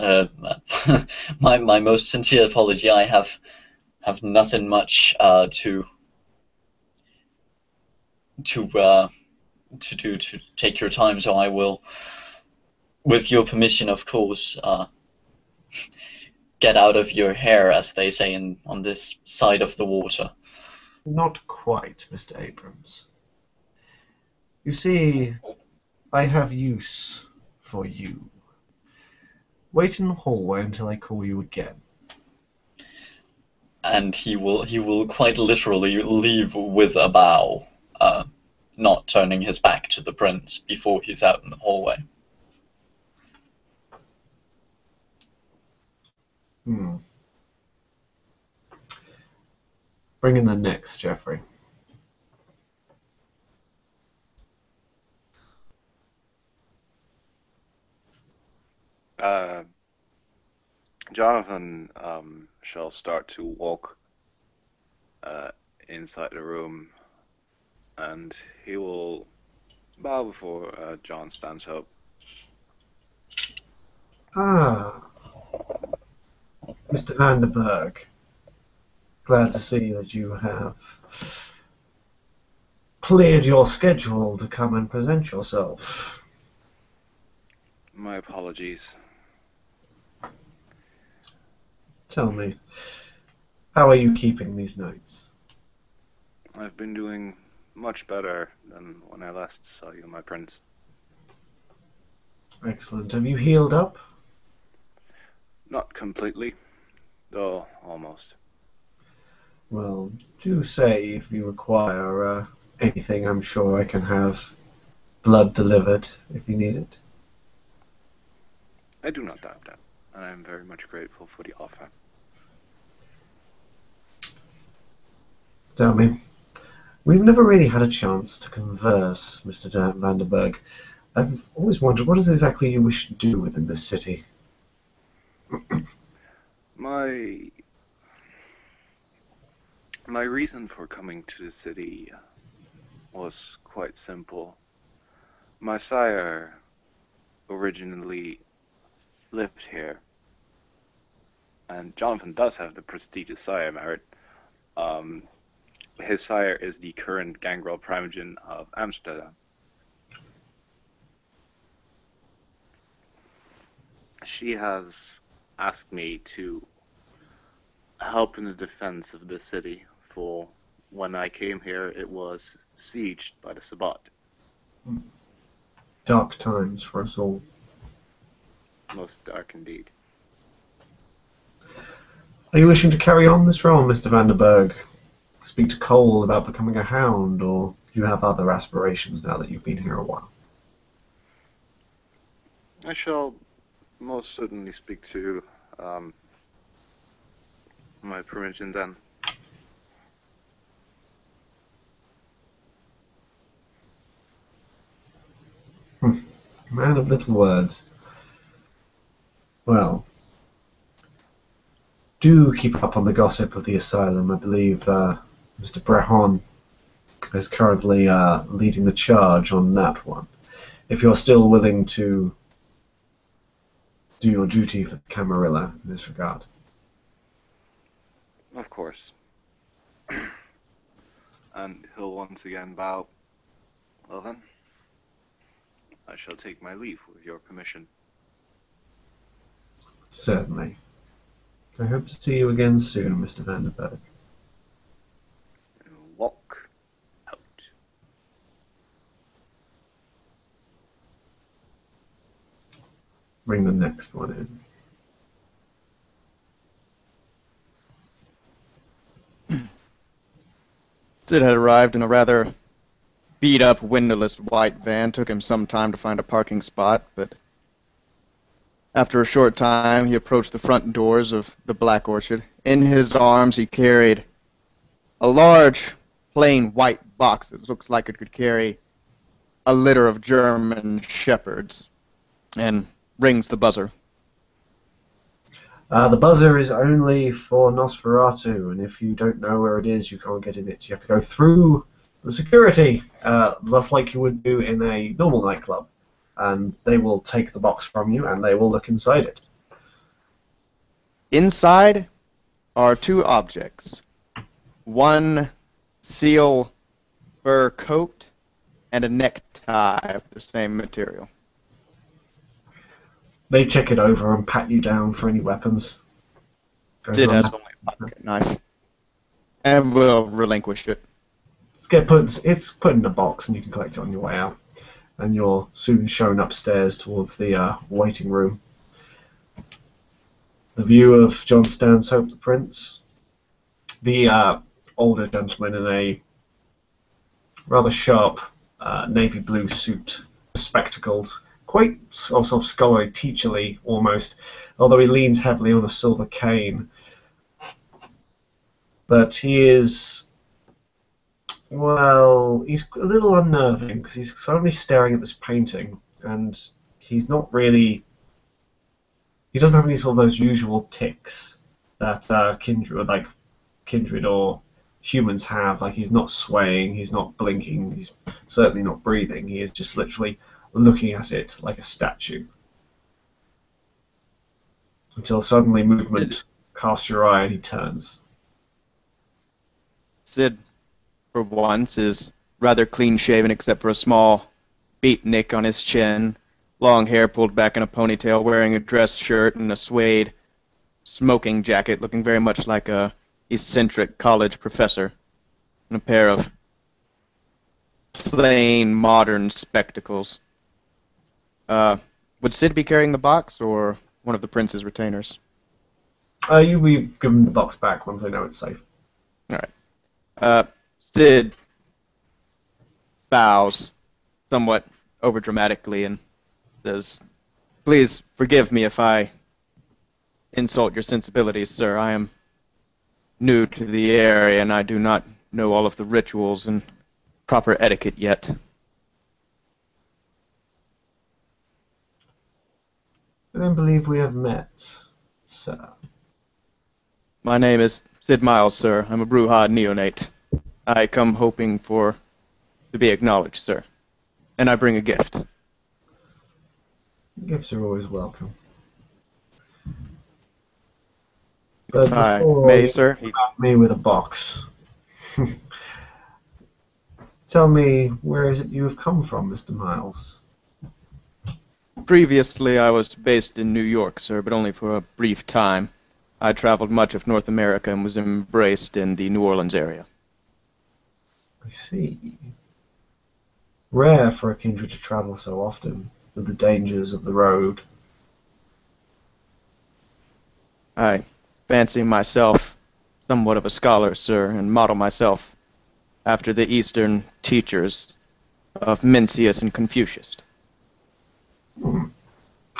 my most sincere apology, I have nothing much to take your time. So I will, with your permission, of course, get out of your hair, as they say on this side of the water. Not quite, Mr. Abrams. You see, I have use for you. Wait in the hallway until I call you again. And he will quite literally leave with a bow, not turning his back to the prince before he's out in the hallway. Bring in the next, Jeffrey. Jonathan shall start to walk inside the room, and he will bow before John stands up. Ah, Mr. Vanderberg. Glad to see that you have cleared your schedule to come and present yourself. My apologies. Tell me, how are you keeping these nights? I've been doing much better than when I last saw you, my prince. Excellent. Have you healed up? Not completely, though almost. Well, do say if you require anything. I'm sure I can have blood delivered if you need it. I do not doubt that, and I am very much grateful for the offer. Tell me, we've never really had a chance to converse, Mr. Vanderberg. I've always wondered, what is exactly you wish to do within this city? My reason for coming to the city was quite simple. My sire originally lived here, and Jonathan does have the prestigious sire merit. His sire is the current Gangrel Primogen of Amsterdam. She has asked me to help in the defense of the city, for when I came here it was sieged by the Sabbat. Dark times for us all. Most dark indeed. Are you wishing to carry on this role, Mr. Vanderberg? Speak to Cole about becoming a hound, or do you have other aspirations now that you've been here a while? I shall most certainly speak to my permission then. Man of little words. Well, do keep up on the gossip of the asylum. I believe Mr. Brehon is currently leading the charge on that one. If you're still willing to do your duty for the Camarilla in this regard. Of course. And he'll once again bow. Well then, I shall take my leave with your permission. Certainly. I hope to see you again soon, Mr. Vanderberg. Walk out. Bring the next one in. Sid had arrived in a rather beat-up, windowless white van. Took him some time to find a parking spot, but after a short time, he approached the front doors of the Black Orchard. In his arms, he carried a large, plain white box that looks like it could carry a litter of German shepherds, and rings the buzzer. The buzzer is only for Nosferatu, and if you don't know where it is, you can't get in it. You have to go through the security, just like you would do in a normal nightclub. And they will take the box from you, and they will look inside it. Inside are two objects. One seal fur coat and a necktie of the same material. They check it over and pat you down for any weapons. Sid has only a pocket knife. And will relinquish it. It's put in a box, and you can collect it on your way out. And you're soon shown upstairs towards the waiting room. The view of John Stanhope, the Prince. The older gentleman in a rather sharp navy blue suit, spectacled, quite sort of scholarly, teacherly almost, although he leans heavily on a silver cane. But he is, well, he's a little unnerving because he's suddenly staring at this painting, and he's not really, he doesn't have any sort of those usual tics that kindred or humans have. Like, he's not swaying, he's not blinking, he's certainly not breathing. He is just literally looking at it like a statue. Until suddenly movement casts your eye and he turns. Sid, for once, is rather clean-shaven except for a small beat nick on his chin, long hair pulled back in a ponytail, wearing a dress shirt and a suede smoking jacket, looking very much like a eccentric college professor, and a pair of plain modern spectacles. Would Sid be carrying the box, or one of the Prince's retainers? You will give them the box back once they know it's safe. Alright. Sid bows somewhat overdramatically and says, "Please forgive me if I insult your sensibilities, sir. I am new to the area, and I do not know all of the rituals and proper etiquette yet." I don't believe we have met, sir. My name is Sid Miles, sir. I'm a Brujah neonate. I come hoping to be acknowledged, sir. And I bring a gift. Gifts are always welcome. But If I before may, you sir. provide me with a box, tell me, where is it you have come from, Mr. Miles? Previously, I was based in New York, sir, but only for a brief time. I traveled much of North America and was embraced in the New Orleans area. I see. Rare for a kindred to travel so often, with the dangers of the road. I fancy myself somewhat of a scholar, sir, and model myself after the Eastern teachers of Mencius and Confucius.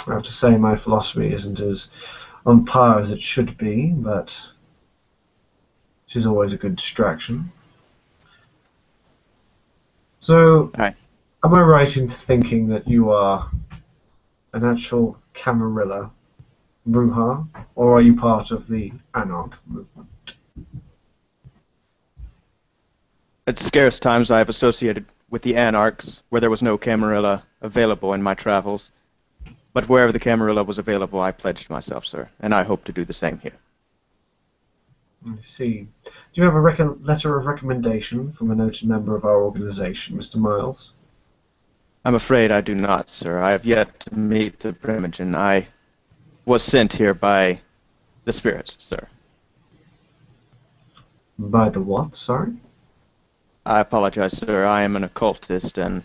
I have to say my philosophy isn't as on par as it should be, but it is always a good distraction. So, Aye. am I right in thinking that you are an actual Camarilla Bruja, or are you part of the Anarch movement? At scarce times I have associated with the Anarchs, where there was no Camarilla available in my travels. But wherever the Camarilla was available, I pledged myself, sir, and I hope to do the same here. I see. Do you have a letter of recommendation from a noted member of our organization, Mr. Miles? I'm afraid I do not, sir. I have yet to meet the Primogen. I was sent here by the spirits, sir. By the what, sorry? I apologize, sir. I am an occultist, and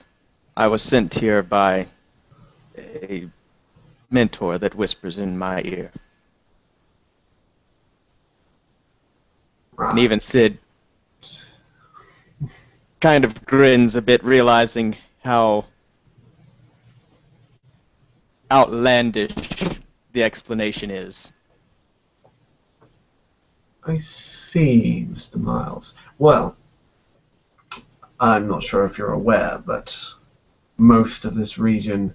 I was sent here by a mentor that whispers in my ear. And even Sid kind of grins a bit, realizing how outlandish the explanation is. I see, Mr. Miles. Well, I'm not sure if you're aware, but most of this region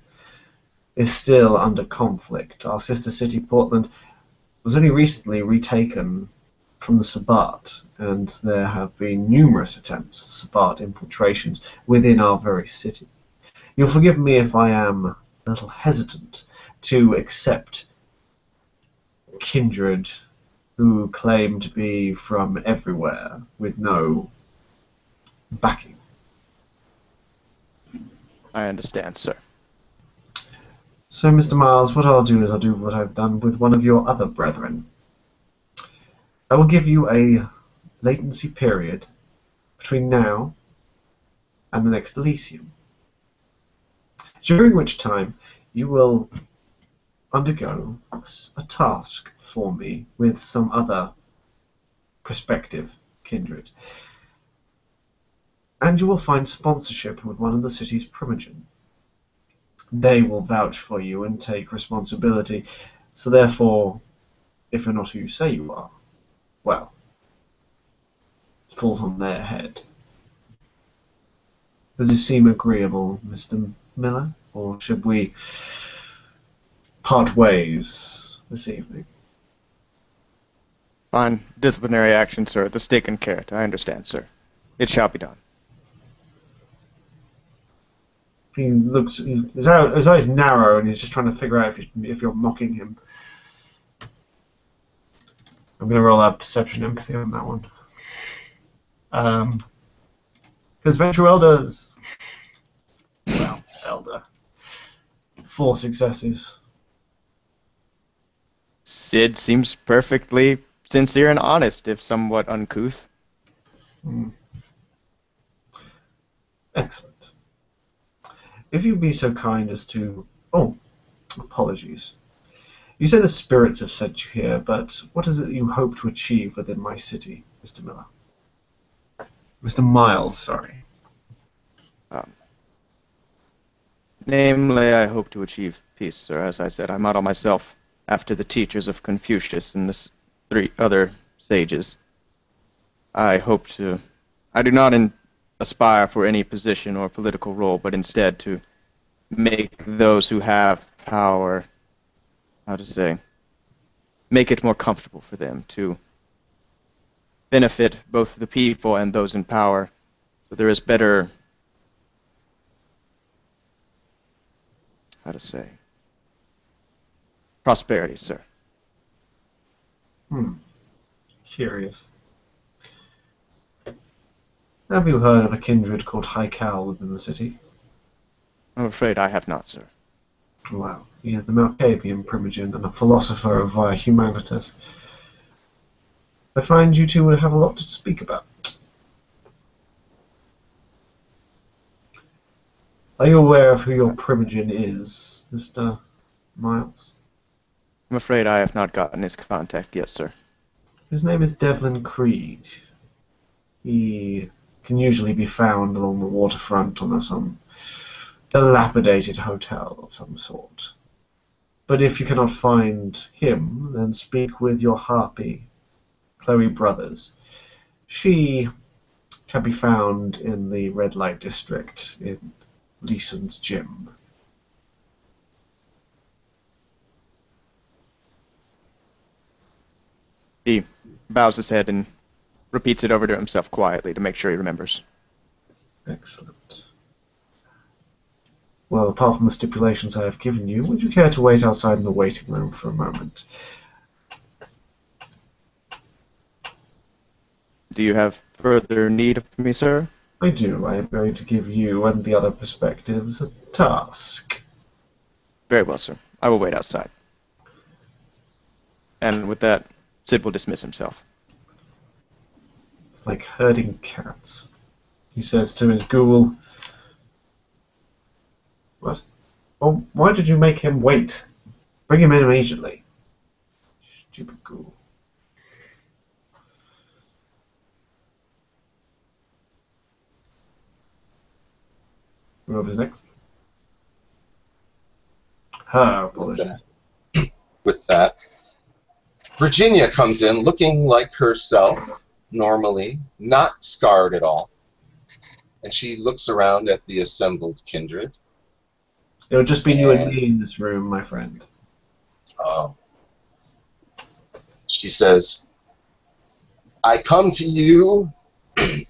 is still under conflict. Our sister city, Portland, was only recently retaken from the Sabbat, and there have been numerous attempts at Sabbat infiltrations within our very city. You'll forgive me if I am a little hesitant to accept kindred who claim to be from everywhere with no backing. I understand, sir. So, Mr. Miles, what I'll do is I'll do what I've done with one of your other brethren. I will give you a latency period between now and the next Elysium, during which time you will undergo a task for me with some other prospective kindred. And you will find sponsorship with one of the city's Primogen. They will vouch for you and take responsibility, so therefore, if you're not who you say you are, well, it falls on their head. Does this seem agreeable, Mr. Miller, or should we part ways this evening? Fine. Disciplinary action, sir. The stick and carrot. I understand, sir. It shall be done. He looks. His eyes narrow, and he's just trying to figure out if you're mocking him. I'm going to roll out perception empathy on that one. Because Venture Elders. Well, Elder. 4 successes. Sid seems perfectly sincere and honest, if somewhat uncouth. Excellent. If you'd be so kind as to... Oh, apologies. You say the spirits have sent you here, but what is it you hope to achieve within my city, Mr. Miller? Mr. Miles, sorry. Namely, I hope to achieve peace, sir. As I said, I model myself after the teachers of Confucius and the 3 other sages. I do not aspire for any position or political role, but instead to make those who have power, make it more comfortable for them, to benefit both the people and those in power, so there is better, prosperity, sir. Curious. Have you heard of a kindred called Haikal within the city? I'm afraid I have not, sir. Well, he is the Malkavian Primogen and a philosopher of Via Humanitas. I find you two would have a lot to speak about. Are you aware of who your Primogen is, Mr. Miles? I'm afraid I have not gotten his contact yet, sir. His name is Devlin Creed. He can usually be found along the waterfront on some dilapidated hotel of some sort. But if you cannot find him, then speak with your harpy, Chloe Brothers. She can be found in the red light district in Leeson's gym. He bows his head and repeats it over to himself quietly to make sure he remembers. Excellent. Well, apart from the stipulations I have given you, would you care to wait outside in the waiting room for a moment? Do you have further need of me, sir? I do. I am going to give you and the other perspectives a task. Very well, sir. I will wait outside. And with that, Sid will dismiss himself. It's like herding cats. He says to his ghoul, "What? Well, why did you make him wait? Bring him in immediately." Stupid ghoul. Whoever's next. Her apologies. With that, Virginia comes in looking like herself, normally, not scarred at all. And she looks around at the assembled kindred. It'll just be you and me in this room, my friend. She says, "I come to you,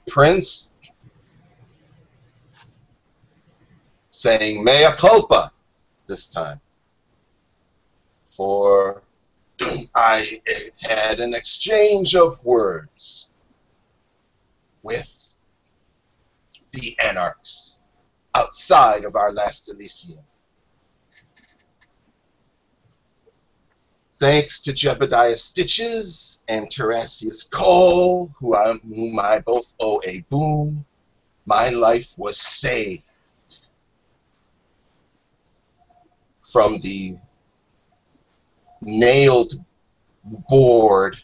Prince, saying mea culpa this time. For I had an exchange of words with the Anarchs outside of our last Elysium. Thanks to Jebediah Stitches and Teresius Cole, whom I both owe a boon, my life was saved from the nailed board,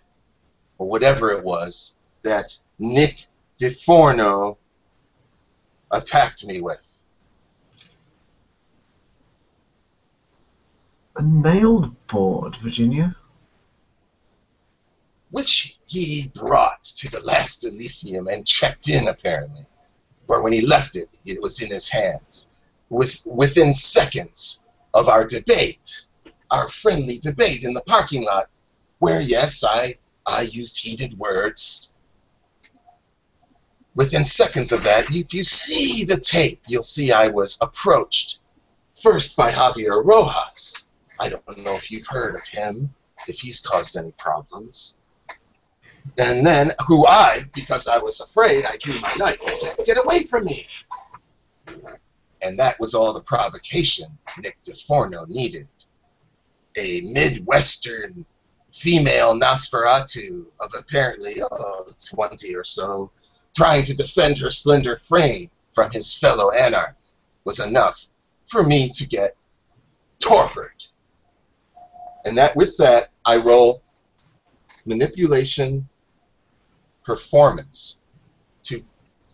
or whatever it was, that Nick DeForno attacked me with. A nailed board, Virginia? Which he brought to the last Elysium and checked in, apparently. For when he left it, it was in his hands. It was within seconds of our debate, our friendly debate in the parking lot, where, yes, I used heated words. Within seconds of that, if you see the tape, you'll see I was approached first by Javier Rojas. I don't know if you've heard of him, if he's caused any problems. And then, because I was afraid, I drew my knife and said, "Get away from me!" And that was all the provocation Nick DeForno needed. A Midwestern female Nosferatu of apparently 20 or so, trying to defend her slender frame from his fellow Anarch, was enough for me to get torpered. And with that, I roll manipulation performance to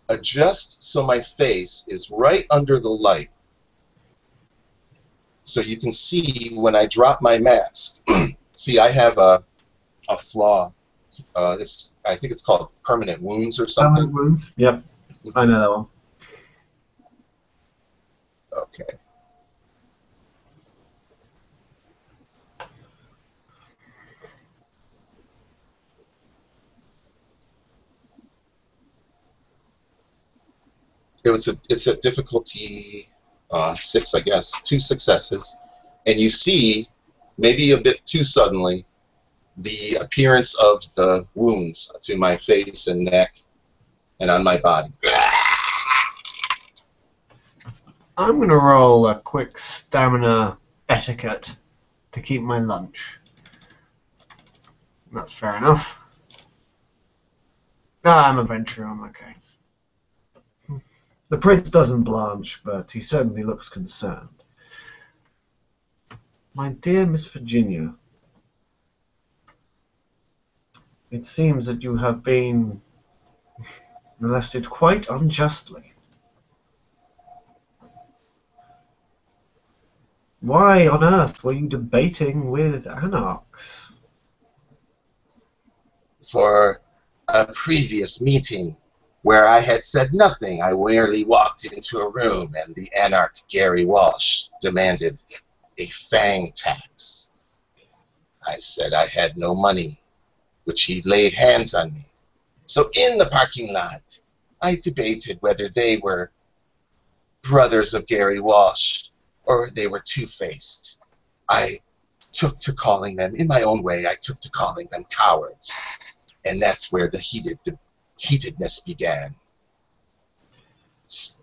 adjust so my face is right under the light. So you can see when I drop my mask. See, I have a flaw. I think it's called permanent wounds or something. Permanent wounds? Yep. I know that one. Okay. It's a difficulty 6, I guess, 2 successes, and you see, maybe a bit too suddenly, the appearance of the wounds to my face and neck and on my body. I'm going to roll a quick stamina etiquette to keep my lunch. That's fair enough. I'm a venturer, I'm okay. The prince doesn't blanch, but he certainly looks concerned. My dear Miss Virginia, it seems that you have been molested quite unjustly. Why on earth were you debating with anarchs? For a previous meeting where I had said nothing, I merely walked into a room and the anarch Gary Walsh demanded a fang tax. I said I had no money, which he laid hands on me. So in the parking lot, I debated whether they were brothers of Gary Walsh or they were two-faced. I took to calling them, in my own way, I took to calling them cowards. And that's where the heatedness began.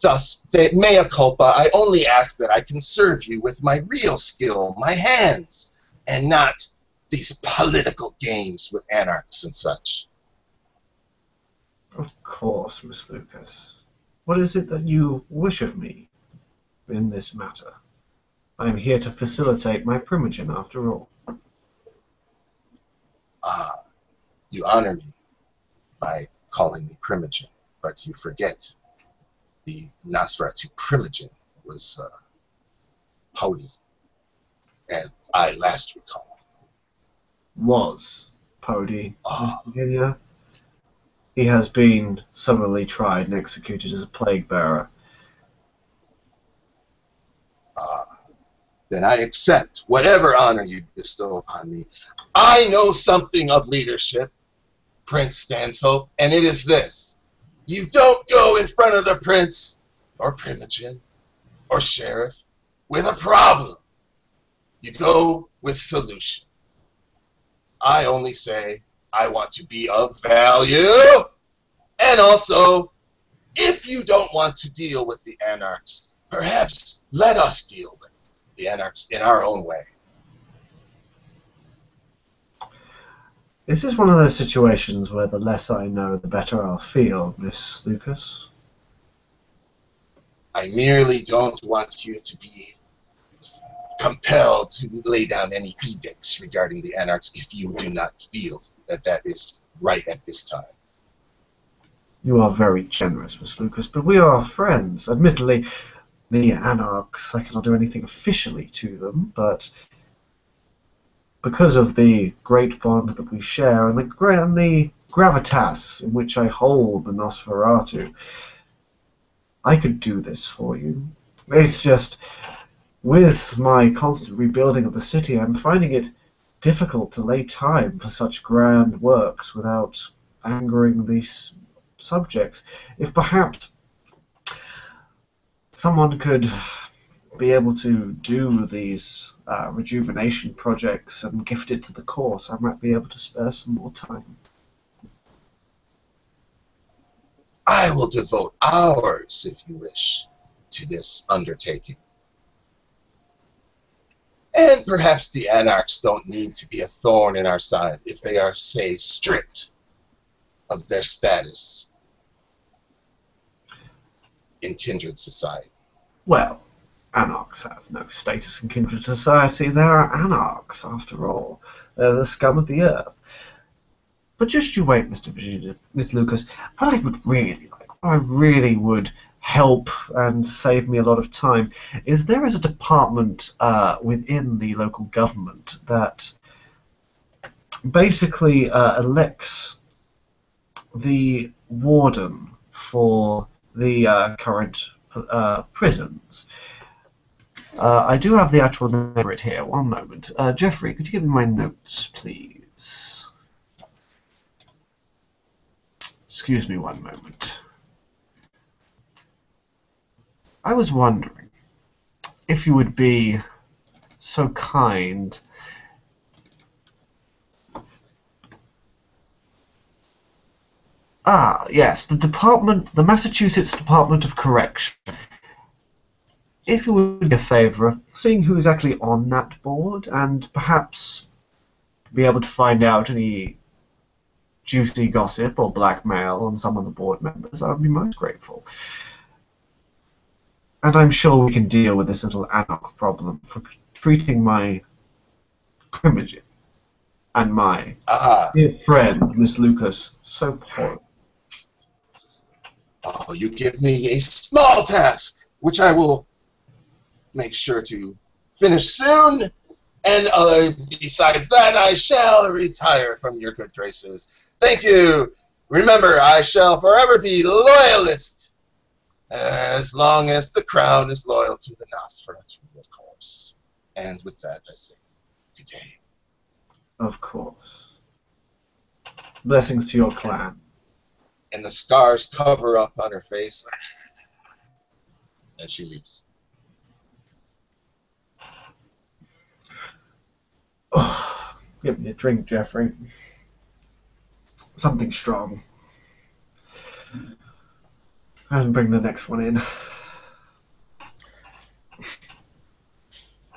Thus, mea culpa, I only ask that I can serve you with my real skill, my hands, and not these political games with anarchs and such. Of course, Miss Lucas. What is it that you wish of me in this matter? I am here to facilitate my primogen, after all. Ah, you honor me by calling me primogen, but you forget the Nosferatu primogen was Pody, as I last recall. Was Pody, Miss Virginia? He has been summarily tried and executed as a plague bearer. Then I accept whatever honor you bestow upon me. I know something of leadership, Prince Stanshope, and it is this. You don't go in front of the prince, or primogen, or sheriff, with a problem. You go with solution. I only say I want to be of value, and also, if you don't want to deal with the anarchs, perhaps let us deal with the anarchs in our own way. This is one of those situations where the less I know, the better I'll feel, Miss Lucas. I merely don't want you to be compelled to lay down any edicts regarding the anarchs if you do not feel that that is right at this time. You are very generous, Miss Lucas, but we are friends. Admittedly, the anarchs, I cannot do anything officially to them, but because of the great bond that we share and the gravitas in which I hold the Nosferatu, I could do this for you. It's just, with my constant rebuilding of the city, I'm finding it difficult to lay time for such grand works without angering these subjects. If perhaps someone could be able to do these rejuvenation projects and gift it to the court, I might be able to spare some more time. I will devote hours, if you wish, to this undertaking. And perhaps the anarchs don't need to be a thorn in our side if they are, say, stripped of their status in kindred society. Well, anarchs have no status in kindred society. They are anarchs, after all. They're the scum of the earth. But just you wait, Mr. Virginia, Miss Lucas. What I would really like, what I really would help and save me a lot of time, is there is a department within the local government that basically elects the warden for the current prisons. I do have the actual name for it here. One moment. Jeffrey, could you give me my notes, please? Excuse me one moment. I was wondering if you would be so kind yes, the Massachusetts Department of Correction. If you would be a favour of seeing who is actually on that board and perhaps be able to find out any juicy gossip or blackmail on some of the board members, I would be most grateful. And I'm sure we can deal with this little anarch problem for treating my primogen and my dear friend, Miss Lucas, so poorly. Oh, you give me a small task, which I will make sure to finish soon. And besides that, I shall retire from your good graces. Thank you. Remember, I shall forever be loyalist, as long as the crown is loyal to the Nosferatu, of course. And with that, I say good day. Of course. Blessings to your clan. And the scars cover up on her face, and she leaves. Oh, give me a drink, Jeffrey. Something strong. And bring the next one in.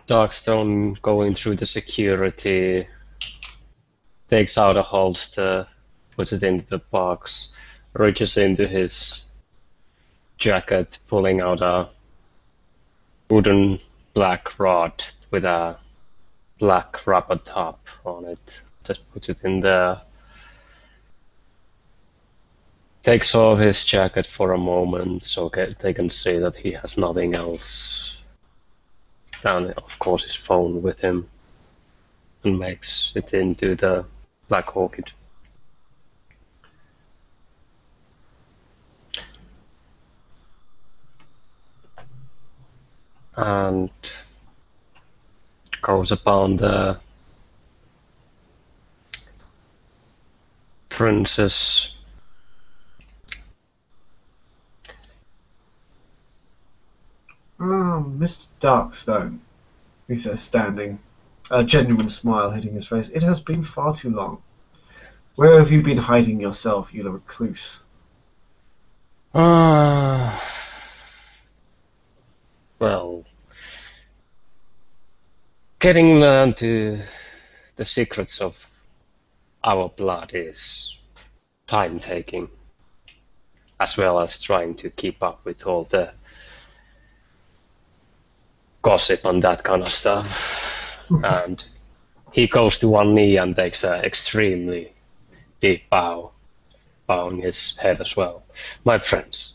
Darkstone going through the security, takes out a holster, puts it into the box, reaches into his jacket, pulling out a wooden black rod with a black rubber top on it. Just puts it in there. Takes off his jacket for a moment so they can see that he has nothing else. And of course his phone with him. And makes it into the Black Orchid. And goes upon the princess. Mr. Darkstone, he says, standing, a genuine smile hitting his face. It has been far too long. Where have you been hiding yourself, you recluse? Well, getting down to the secrets of our blood is time-taking, as well as trying to keep up with all the gossip and that kind of stuff. And he goes to one knee and takes an extremely deep bow, bowing his head as well. My friends.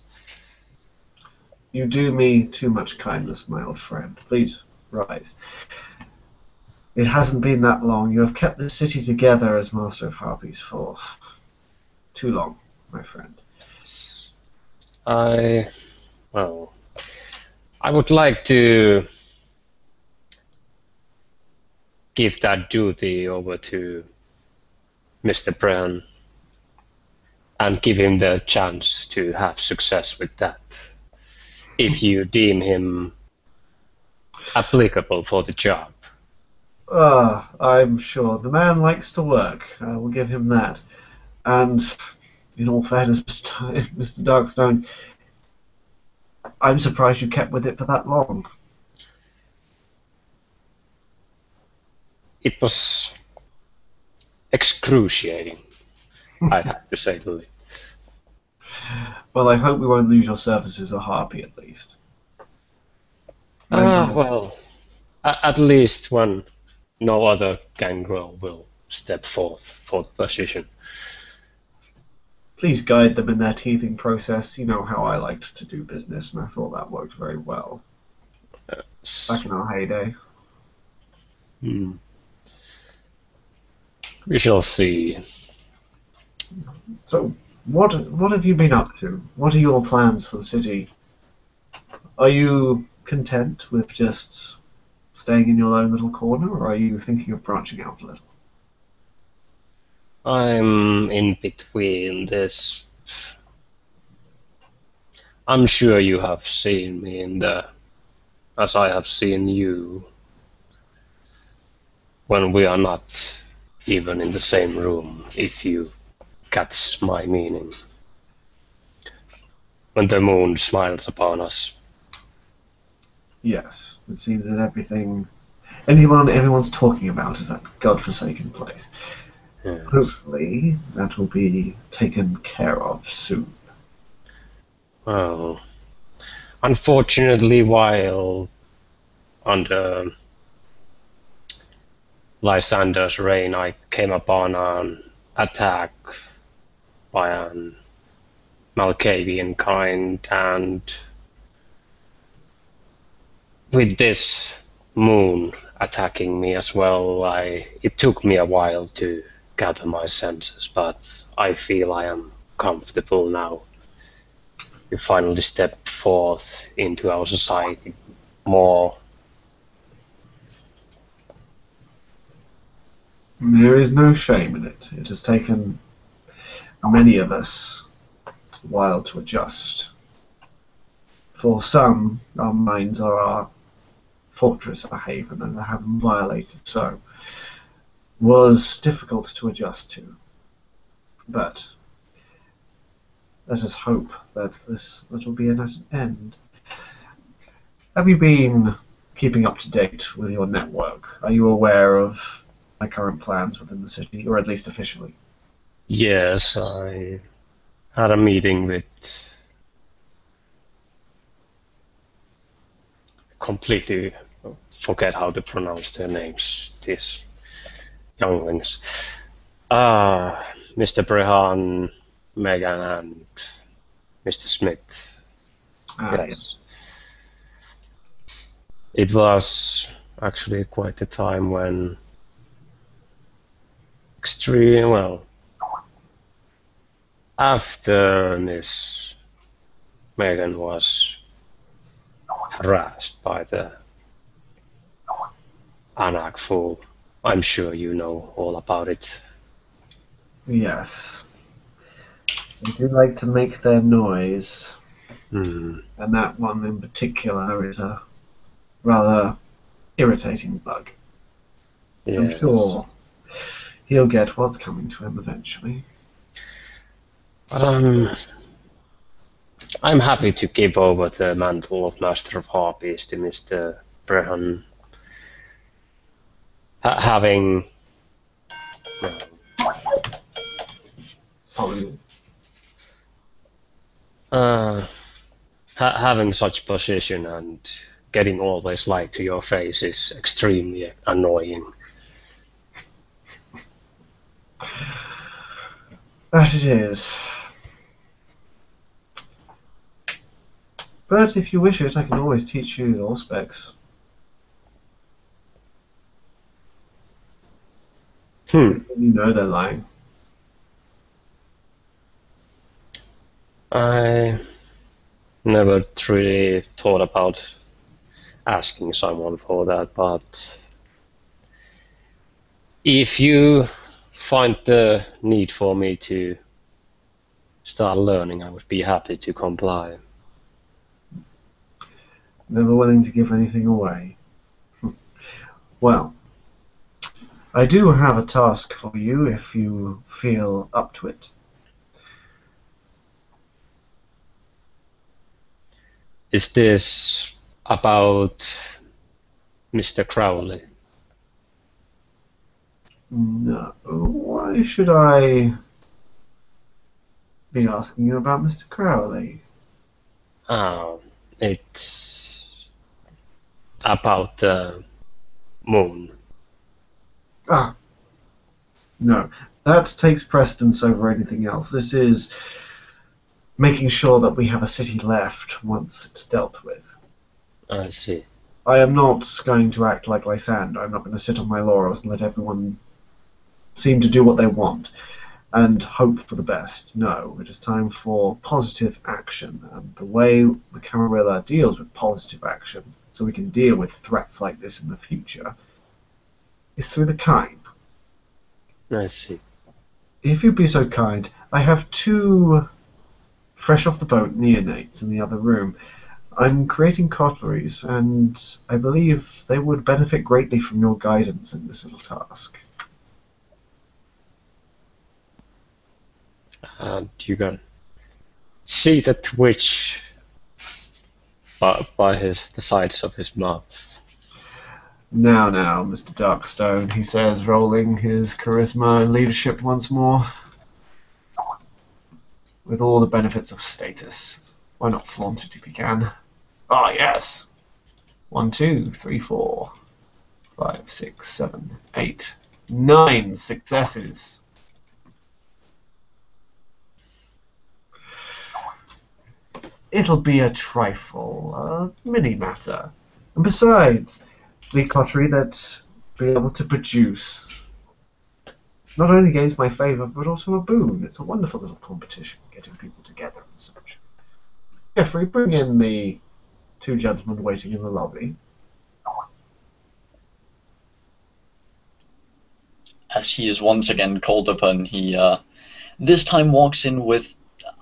You do me too much kindness, my old friend. Please rise. It hasn't been that long. You have kept the city together as Master of Harpies for too long, my friend. I would like to give that duty over to Mr. Brown and give him the chance to have success with that, if you deem him applicable for the job. I'm sure. The man likes to work. I will give him that. And in all fairness, Mr. Darkstone, I'm surprised you kept with it for that long. It was excruciating, I'd have to say the least. Well, I hope we won't lose your services as a harpy, at least. Well, at least when no other gangrel will step forth for the position. Please guide them in their teething process. You know how I liked to do business, and I thought that worked very well. Back in our heyday. We shall see. So, what have you been up to? What are your plans for the city? Are you content with just staying in your own little corner, or are you thinking of branching out a little? I'm in between this. I'm sure you have seen me in the, as I have seen you, when we are not even in the same room, if you catch my meaning. When the moon smiles upon us. Yes, it seems that everyone's talking about is that godforsaken place. Yeah. Hopefully, that will be taken care of soon. Well, unfortunately, while under Lysander's reign, I came upon an attack by an Malkavian kind, and with this Moon attacking me as well, it took me a while to gather my senses, but I feel I am comfortable now. You finally stepped forth into our society more. There is no shame in it. It has taken many of us a while to adjust. For some, our minds are our fortress, our haven, and have them violated so. Was difficult to adjust to. But let us hope that that will be at an end. Have you been keeping up to date with your network? Are you aware of my current plans within the city, or at least officially? Yes, I had a meeting with completely forget how to pronounce their names, these younglings. Mr. Brehan, Megan, and Mr. Smith. Yes. It was actually quite a time when after Miss Megan was harassed by the Anak fool. I'm sure you know all about it. Yes. They do like to make their noise. And that one in particular is a rather irritating bug. Yes. I'm sure he'll get what's coming to him eventually. But I'm happy to give over the mantle of Master of Harpies to Mr. Brehan. Having having such position and getting always light to your face is extremely annoying. That it is. But if you wish it, I can always teach you the specs. You know they're lying. I never truly thought about asking someone for that, but if you find the need for me to start learning, I would be happy to comply. Never willing to give anything away. Well, I do have a task for you if you feel up to it. Is this about Mr. Crowley? No. Why should I be asking you about Mr. Crowley? It's about the moon. No. That takes precedence over anything else. This is making sure that we have a city left once it's dealt with. I see. I am not going to act like Lysander. I'm not going to sit on my laurels and let everyone seem to do what they want and hope for the best. No, it is time for positive action. And the way the Camarilla deals with positive action, so we can deal with threats like this in the future, is through the kind. I see. If you'd be so kind, I have 2 fresh off the boat neonates in the other room. I'm creating cutleries, and I believe they would benefit greatly from your guidance in this little task. You can see the twitch by the sides of his mouth. Now, Mr. Darkstone, he says, rolling his charisma and leadership once more. With all the benefits of status. Why not flaunt it if you can? Ah, yes! 1, 2, 3, 4, 5, 6, 7, 8, 9 successes. It'll be a trifle, a mini matter. And besides, the coterie that be able to produce not only gains my favour, but also a boon. It's a wonderful little competition, getting people together and such. Jeffrey, bring in the two gentlemen waiting in the lobby. As he is once again called upon, he this time walks in with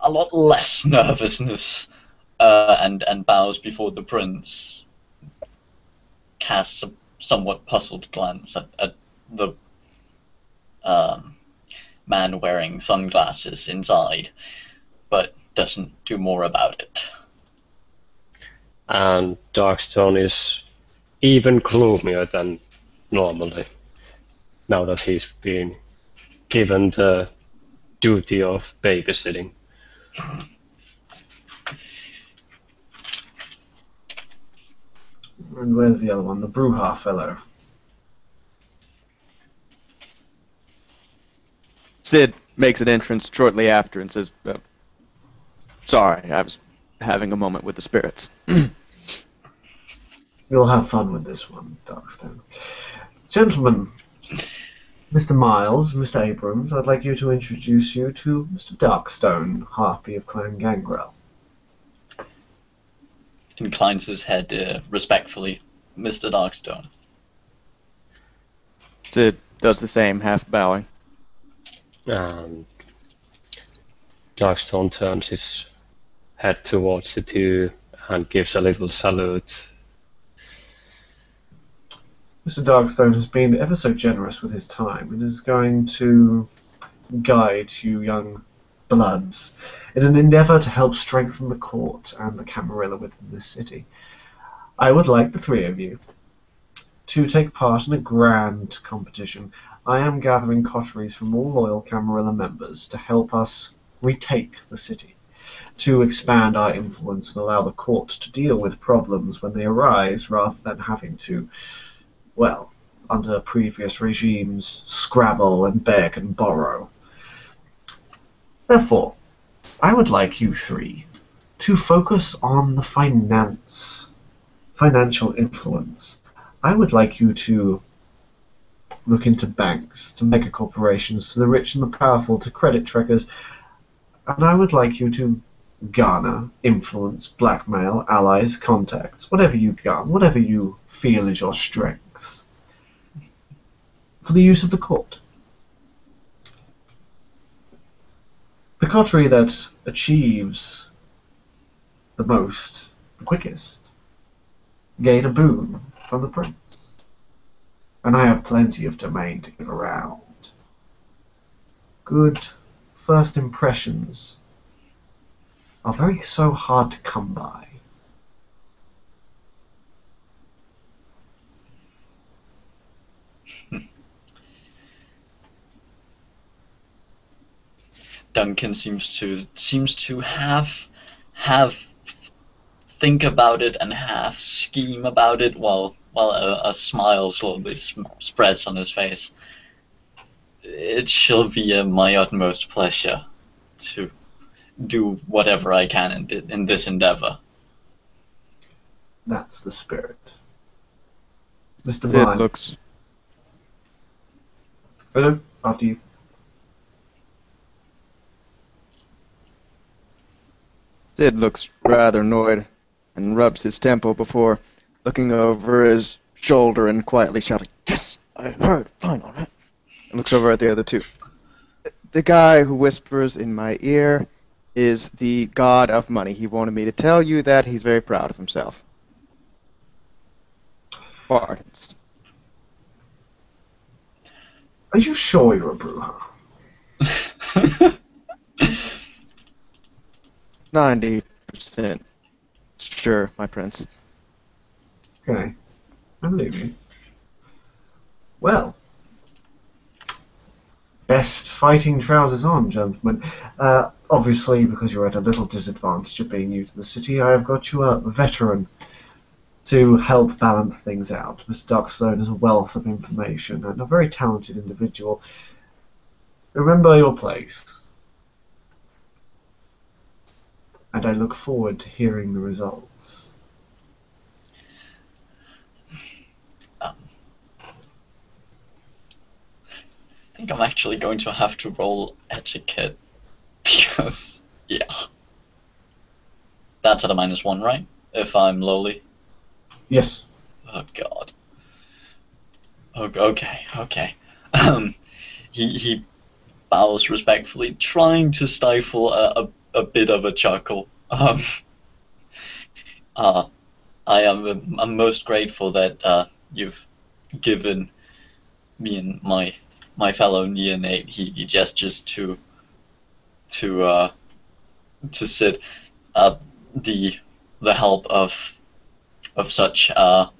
a lot less nervousness and bows before the prince. Casts a somewhat puzzled glance at the man wearing sunglasses inside, but doesn't do more about it. And Darkstone is even gloomier than normally, now that he's been given the duty of babysitting. And where's the other one? The Bruja fellow. Sid makes an entrance shortly after and says, sorry, I was having a moment with the spirits. You'll have fun with this one, Darkstone. Gentlemen, Mr. Miles, Mr. Abrams, I'd like you to introduce you to Mr. Darkstone, Harpy of Clan Gangrel. Inclines his head respectfully, Mr. Darkstone. Sid does the same, half bowing. Darkstone turns his head towards the two and gives a little salute. Mr. Darkstone has been ever so generous with his time and is going to guide you young bloods in an endeavour to help strengthen the court and the Camarilla within this city. I would like the three of you to take part in a grand competition. I am gathering coteries from all loyal Camarilla members to help us retake the city, to expand our influence and allow the court to deal with problems when they arise rather than having to, well, under previous regimes, scrabble and beg and borrow. Therefore, I would like you three to focus on the financial influence. I would like you to look into banks, to mega corporations, to the rich and the powerful, to credit trekkers, and I would like you to garner influence, blackmail, allies, contacts, whatever you garner, whatever you feel is your strengths, for the use of the court. The coterie that achieves the most, the quickest, gain a boon from the prince. And I have plenty of domain to give around. Good first impressions are very so hard to come by. Duncan seems to have think about it and half scheme about it while a smile slowly spreads on his face. It shall be my utmost pleasure to do whatever I can in this endeavor. That's the spirit. Mr. Sid Mine. looks... Hello, after you. Sid looks rather annoyed and rubs his temple before looking over his shoulder and quietly shouting, "Yes, I heard, fine, all right," and looks over at the other two. The guy who whispers in my ear is the god of money. He wanted me to tell you that he's very proud of himself. Bargains. Are you sure you're a Bruja? 90% sure, my prince. Okay, I believe you. Well, best fighting trousers on, gentlemen. Obviously, because you're at a little disadvantage of being new to the city, I have got you a veteran to help balance things out. Mr. Darkstone is a wealth of information and a very talented individual. Remember your place. And I look forward to hearing the results. think I'm actually going to have to roll etiquette because, yeah. That's at a -1, right? If I'm lowly. Yes. Oh God. Okay. He bows respectfully, trying to stifle a bit of a chuckle. I'm most grateful that you've given me and my fellow neonate. He gestures to Sid the help of such a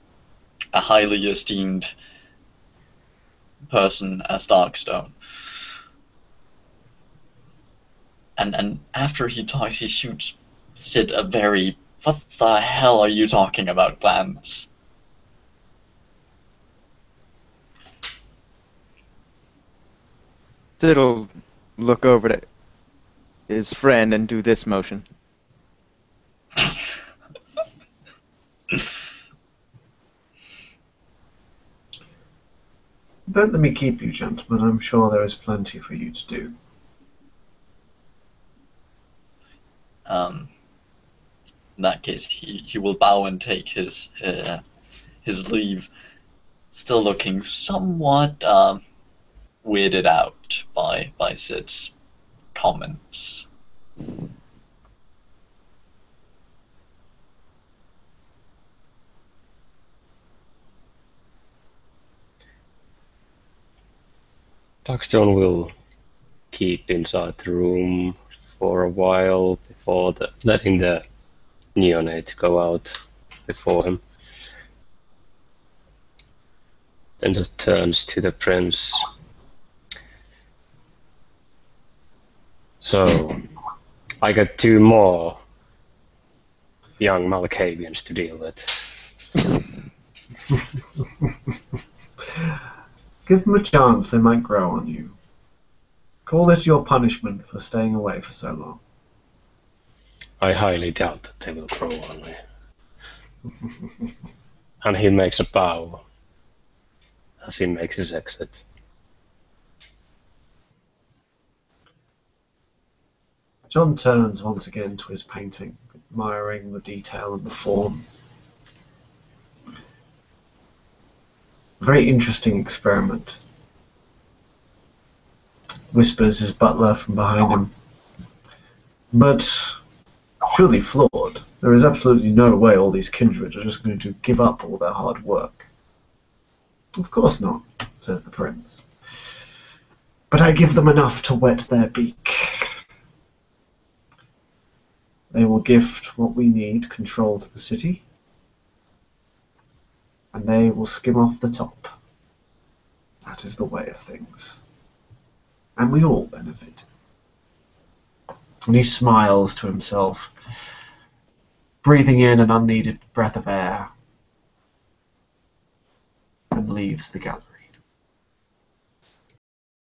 highly esteemed person as Darkstone. And after he talks, he shoots Sid a very "What the hell are you talking about?" glance. Sid'll look over to his friend and do this motion. Don't let me keep you, gentlemen. I'm sure there is plenty for you to do. In that case, he will bow and take his leave, still looking somewhat weirded out by Sid's comments. Darkstone will keep inside the room for a while before letting the neonates go out before him. Then just turns to the prince. So, I got 2 more young Malkavians to deal with. Give them a chance, they might grow on you. Call this your punishment for staying away for so long. I highly doubt that they will grow on me. And he makes a bow as he makes his exit. John turns once again to his painting, admiring the detail and the form. A very interesting experiment. Whispers his butler from behind him. But surely flawed. There is absolutely no way all these kindred are just going to give up all their hard work. Of course not, says the prince. But I give them enough to whet their beak. They will gift what we need, control to the city, and they will skim off the top. That is the way of things. And we all benefit. And he smiles to himself, breathing in an unneeded breath of air, and leaves the gallery.